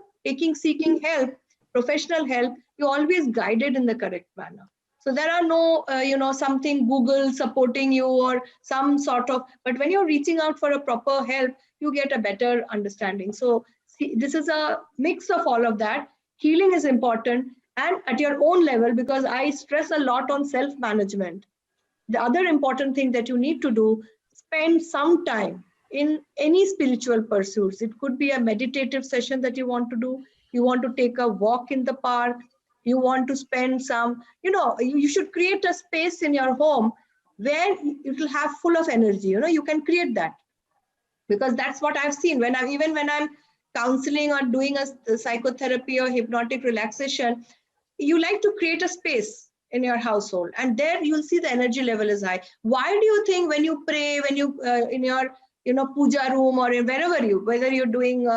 Speaker 2: seeking help, professional help, you're always guided in the correct manner. So there are no, something Google supporting you or some sort of, but when you're reaching out for a proper help, you get a better understanding. So see, this is a mix of all of that. Healing is important, and at your own level, because I stress a lot on self-management. The other important thing that you need to do, spend some time in any spiritual pursuits. It could be a meditative session that you want to do. You want to take a walk in the park. You want to spend some, you should create a space in your home where it will have full of energy. You can create that, because that's what I've seen when I'm counseling or doing a psychotherapy or hypnotic relaxation. You like to create a space in your household, and there you'll see the energy level is high. Why do you think when you pray, when you in your puja room, or wherever whether you're doing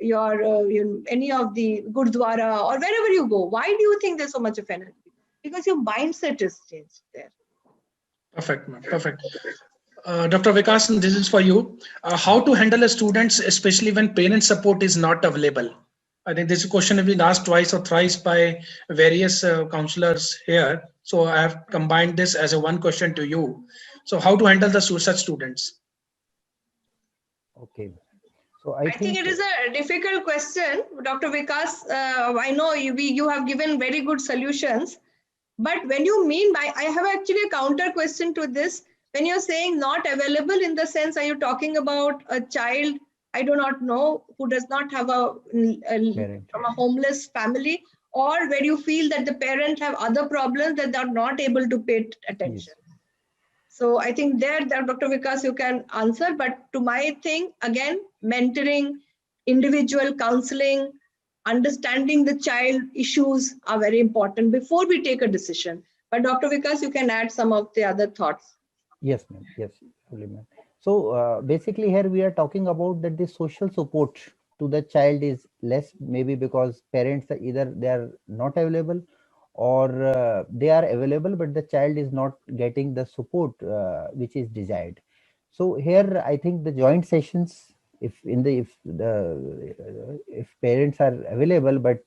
Speaker 2: any of the gurdwara or wherever you go, why do you think there's so much of energy? Because your mindset is changed there.
Speaker 1: Perfect, ma'am. Perfect. Dr. Vikas, this is for you. How to handle a students, especially when parent support is not available? I think this question has been asked twice or thrice by various counselors here. So I have combined this as a one question to you. So how to handle the such students?
Speaker 4: Okay. So I
Speaker 2: think it is a difficult question, Dr. Vikas. I know you have given very good solutions, but when you mean by, I have actually a counter question to this. When you're saying not available, in the sense, are you talking about a child, I do not know, who does not have from a homeless family, or where you feel that the parent have other problems that they're not able to pay attention? Yes. So I think there, Dr. Vikas, you can answer. But to my thing, again, mentoring, individual counseling, understanding the child issues are very important before we take a decision. But Dr. Vikas, you can add some of the other thoughts.
Speaker 4: Yes, ma'am. Yes, ma'am. So basically here we are talking about that the social support to the child is less, maybe because parents are either they are not available, or they are available, but the child is not getting the support which is desired. So here I think the joint sessions, if parents are available, but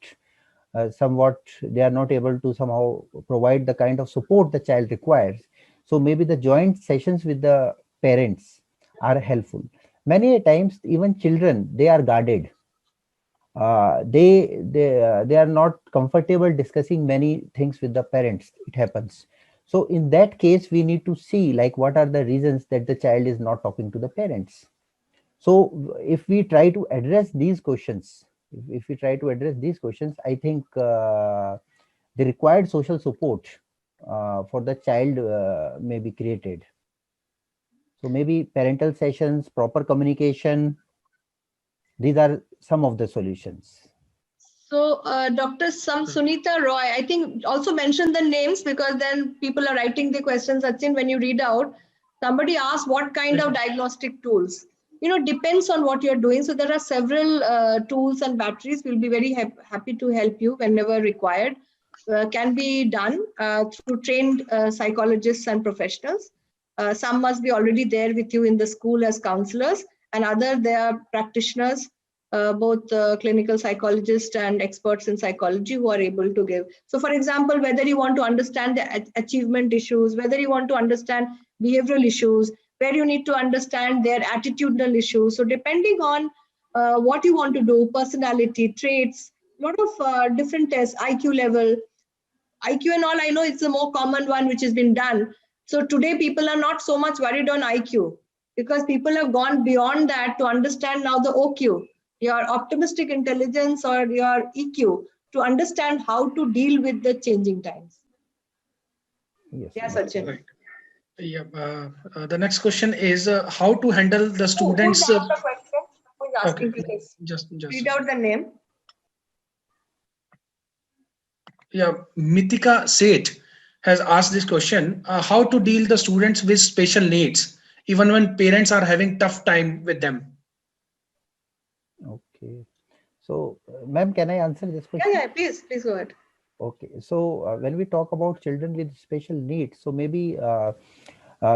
Speaker 4: somewhat they are not able to somehow provide the kind of support the child requires. So maybe the joint sessions with the parents are helpful. Many a times even children, they are guarded. They are not comfortable discussing many things with the parents. It happens. So in that case, we need to see like what are the reasons that the child is not talking to the parents. So if we try to address these questions, if we try to address these questions, I think the required social support for the child may be created. So maybe parental sessions, proper communication, these are some of the solutions.
Speaker 2: So, Dr. Sunita Roy, I think also mention the names because then people are writing the questions. Sachin, when you read out, somebody asked what kind of diagnostic tools. Depends on what you're doing. So there are several tools and batteries. We'll be very happy to help you whenever required. Can be done through trained psychologists and professionals. Some must be already there with you in the school as counselors, and other they are practitioners, both clinical psychologists and experts in psychology who are able to give. So for example, whether you want to understand the achievement issues, whether you want to understand behavioral issues, where you need to understand their attitudinal issues. So depending on what you want to do, personality, traits, a lot of different tests, IQ level, IQ and all, I know it's the more common one which has been done. So today people are not so much worried on IQ because people have gone beyond that to understand now the OQ, your optimistic intelligence or your EQ, to understand how to deal with the changing times.
Speaker 4: Yes.
Speaker 2: Yeah, Sachin.
Speaker 1: Right. Yeah. The next question is how to handle the students.
Speaker 2: Who's asked the question? Who's asking
Speaker 1: Okay.
Speaker 2: this?
Speaker 1: Just
Speaker 2: Read out the name.
Speaker 1: Yeah, Mithika Seth has asked this question: how to deal the students with special needs, even when parents are having tough time with them.
Speaker 4: Okay. So, ma'am, can I answer this question?
Speaker 2: Yeah, please go ahead.
Speaker 4: Okay. So, when we talk about children with special needs, so maybe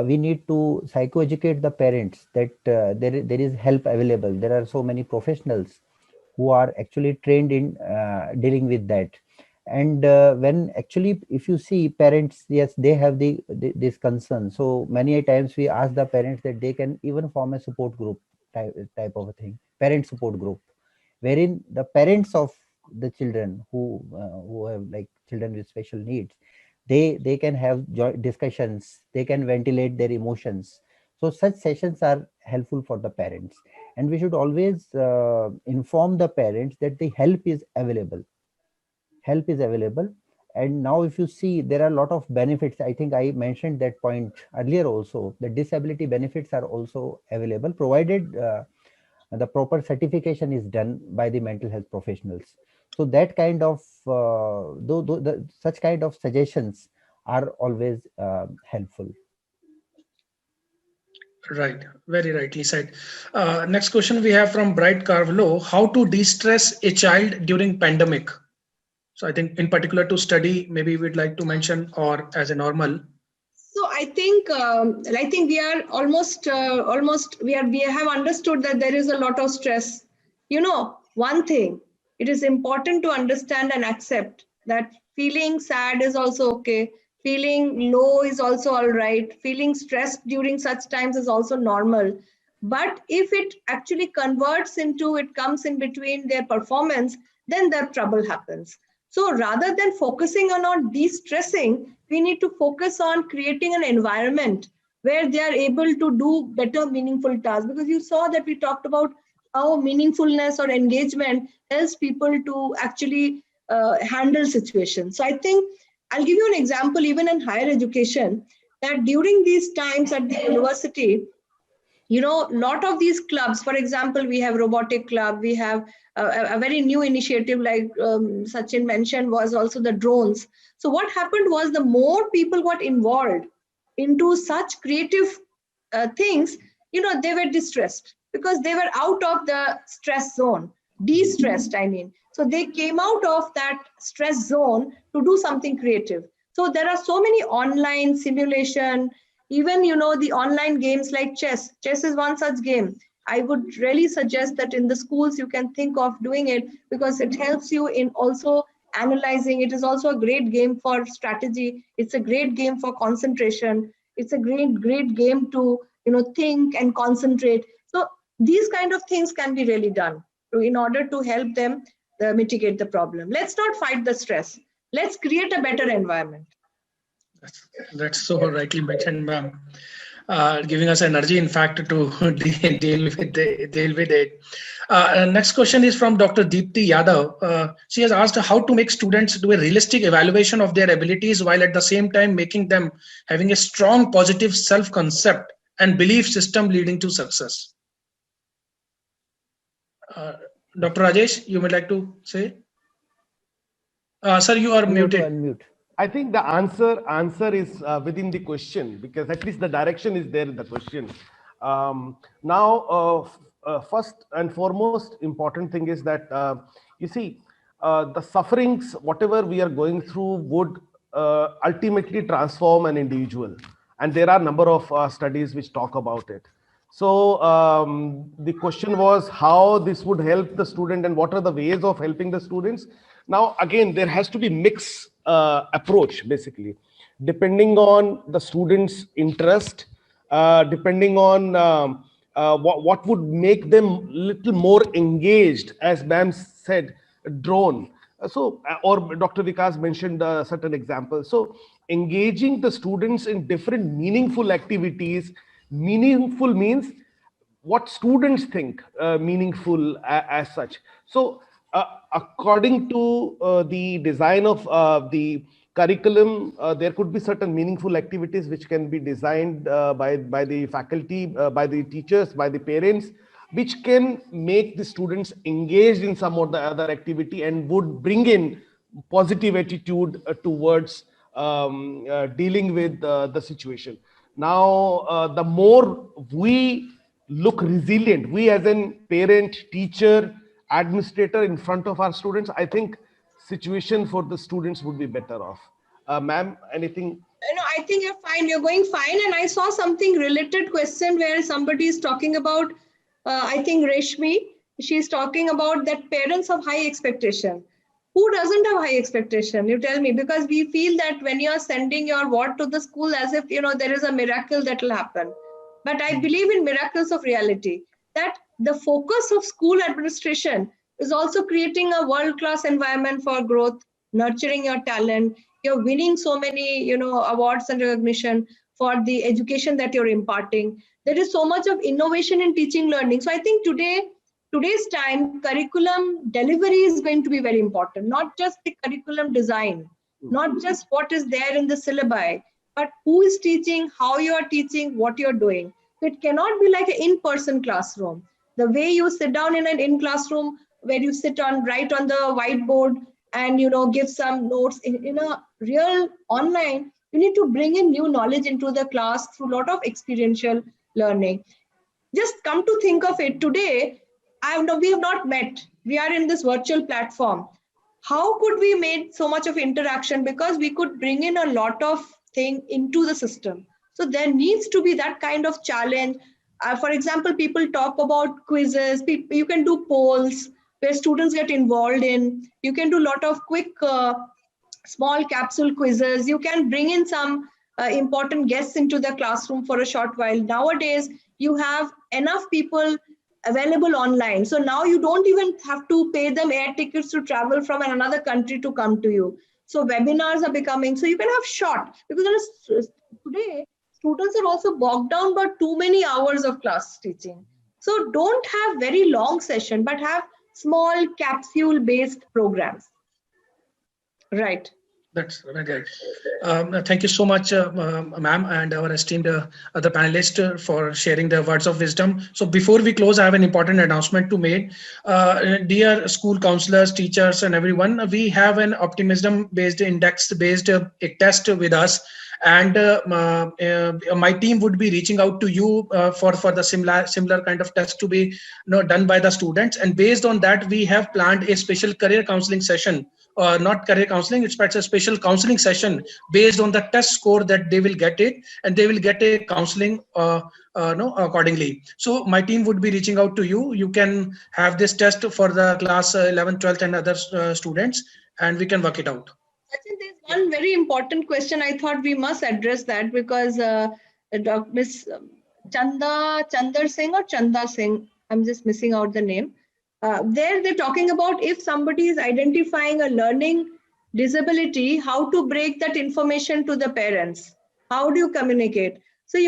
Speaker 4: we need to psychoeducate the parents that there is help available. There are so many professionals who are actually trained in dealing with that. And when actually, if you see parents, yes, they have this concern. So many a times we ask the parents that they can even form a support group type of a thing, parent support group, wherein the parents of the children who have like children with special needs, they can have discussions, they can ventilate their emotions. So such sessions are helpful for the parents, and we should always inform the parents that the help is available. And now if you see, there are a lot of benefits. I think I mentioned that point earlier also, the disability benefits are also available, provided the proper certification is done by the mental health professionals. So that kind of such kind of suggestions are always helpful.
Speaker 1: Right, very rightly said. Next question we have from Bright Carvalho: how to de-stress a child during pandemic? So I think in particular to study, maybe we'd like to mention, or as a normal.
Speaker 2: So I think we are almost we have understood that there is a lot of stress. One thing, it is important to understand and accept that feeling sad is also okay. Feeling low is also all right. Feeling stressed during such times is also normal. But if it actually converts into, it comes in between their performance, then the trouble happens. So rather than focusing on de-stressing, we need to focus on creating an environment where they are able to do better meaningful tasks. Because you saw that we talked about how meaningfulness or engagement helps people to actually handle situations. So I think I'll give you an example, even in higher education, that during these times at the university, lot of these clubs, for example, we have robotic club, we have a very new initiative like Sachin mentioned was also the drones. So what happened was the more people got involved into such creative things, they were distressed because they were out of the stress zone, de-stressed, I mean. So they came out of that stress zone to do something creative. So there are so many online simulation, even the online games like chess is one such game. I would really suggest that in the schools you can think of doing it, because it helps you in also analyzing. It is also a great game for strategy. It's a great game for concentration. It's a great game to think and concentrate. So these kind of things can be really done in order to help them mitigate the problem. Let's not fight the stress. Let's create a better environment.
Speaker 1: That's so rightly mentioned, ma'am. Giving us energy, in fact, to deal with it. Next question is from Dr. Deepti Yadav. She has asked how to make students do a realistic evaluation of their abilities while at the same time making them having a strong positive self-concept and belief system leading to success. Dr. Rajesh, you would like to say? Sir, you are muted.
Speaker 4: Unmute.
Speaker 3: I think the answer is within the question, because at least the direction is there in the question. First and foremost important thing is that you see the sufferings, whatever we are going through, would ultimately transform an individual, and there are a number of studies which talk about it. So the question was how this would help the student and what are the ways of helping the students. Now again, there has to be mixed approach, basically, depending on the student's interest, depending on what would make them little more engaged, as ma'am said, drawn. Or Dr. Vikas mentioned certain examples. So engaging the students in different meaningful activities. Meaningful means what students think meaningful as such. So according to the design of the curriculum, there could be certain meaningful activities which can be designed by the faculty, by the teachers, by the parents, which can make the students engaged in some or the other activity and would bring in positive attitude towards dealing with the situation. Now, the more we look resilient, we as a parent, teacher, administrator in front of our students, I think situation for the students would be better off. Ma'am, anything?
Speaker 2: No, I think you're fine. You're going fine. And I saw something related question where somebody is talking about, I think Reshmi, she's talking about that parents have high expectation. Who doesn't have high expectation? You tell me, because we feel that when you're sending your ward to the school as if, there is a miracle that will happen. But I believe in miracles of reality, that the focus of school administration is also creating a world-class environment for growth, nurturing your talent. You're winning so many, awards and recognition for the education that you're imparting. There is so much of innovation in teaching learning. So I think today's time, curriculum delivery is going to be very important, not just the curriculum design, not just what is there in the syllabi, but who is teaching, how you are teaching, what you're doing. It cannot be like an in-person classroom. The way you sit down in an in-classroom, where you write on the whiteboard and, give some notes in a real online, you need to bring in new knowledge into the class through a lot of experiential learning. Just come to think of it, today, we have not met. We are in this virtual platform. How could we make so much of interaction? Because we could bring in a lot of things into the system. So there needs to be that kind of challenge. For example, people talk about quizzes. You can do polls where students get involved in. You can do a lot of quick, small capsule quizzes. You can bring in some important guests into the classroom for a short while. Nowadays, you have enough people available online. So now you don't even have to pay them air tickets to travel from another country to come to you. So webinars are becoming, so you can have short, because today students are also bogged down by too many hours of class teaching. So don't have very long session, but have small capsule based programs. Right.
Speaker 1: That's right. Thank you so much, ma'am, and our esteemed other panelists for sharing their words of wisdom. So before we close, I have an important announcement to make. Dear school counselors, teachers, and everyone, we have an optimism-based, index-based test with us. And my team would be reaching out to you for the similar kind of test to be done by the students. And based on that, we have planned a special career counseling session not career counseling, it's a special counseling session based on the test score that they will get it, and they will get a counseling accordingly. So my team would be reaching out to you. You can have this test for the class 11th, 12th and other students, and we can work it out.
Speaker 2: I think there's one very important question. I thought we must address that because Miss Chandar Singh or Chanda Singh, I'm just missing out the name. They're talking about if somebody is identifying a learning disability, how to break that information to the parents. How do you communicate? So,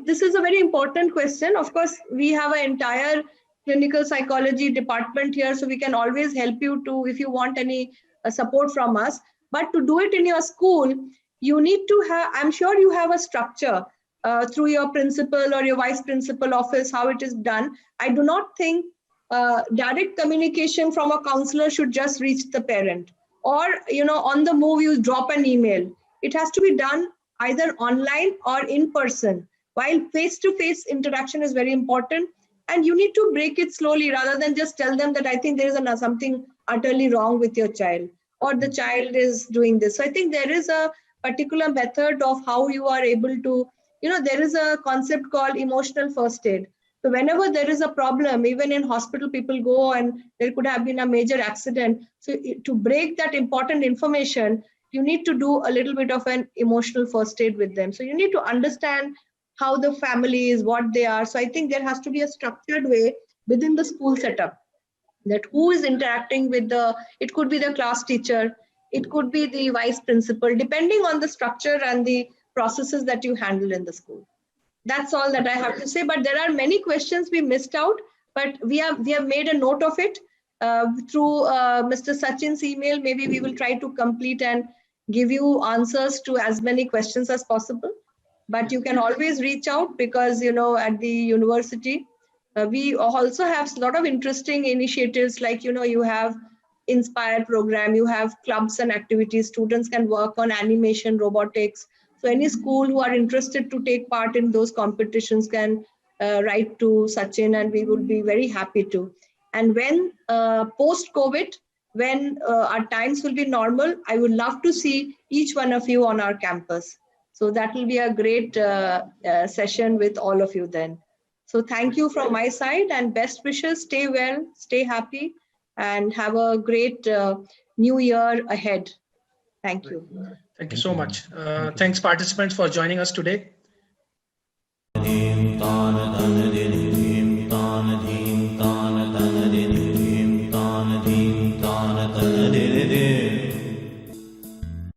Speaker 2: this is a very important question. Of course, we have an entire clinical psychology department here, so we can always help you to, if you want any support from us. But to do it in your school, you need to have, I'm sure you have a structure through your principal or your vice principal office, how it is done. I do not think direct communication from a counselor should just reach the parent, or on the move you drop an email. It has to be done either online or in person, while face-to-face interaction is very important, and you need to break it slowly rather than just tell them that I think there is something utterly wrong with your child, or the child is doing this. So I think there is a particular method of how you are able to, there is a concept called emotional first aid. So whenever there is a problem, even in hospital, people go and there could have been a major accident. So to break that important information, you need to do a little bit of an emotional first aid with them. So you need to understand how the family is, what they are. So I think there has to be a structured way within the school setup that who is interacting with it could be the class teacher, it could be the vice principal, depending on the structure and the processes that you handle in the school. That's all that I have to say, but there are many questions we missed out, but we have made a note of it through Mr. Sachin's email. Maybe we will try to complete and give you answers to as many questions as possible, but you can always reach out because, at the university, we also have a lot of interesting initiatives like, you have Inspire program, you have clubs and activities, students can work on animation, robotics. So any school who are interested to take part in those competitions can write to Sachin, and we will be very happy to. And when post-COVID, when our times will be normal, I would love to see each one of you on our campus. So that will be a great session with all of you then. So thank you from my side and best wishes. Stay well, stay happy, and have a great new year ahead. Thank you.
Speaker 1: Thank you so much. Thanks participants for joining us today.
Speaker 5: Did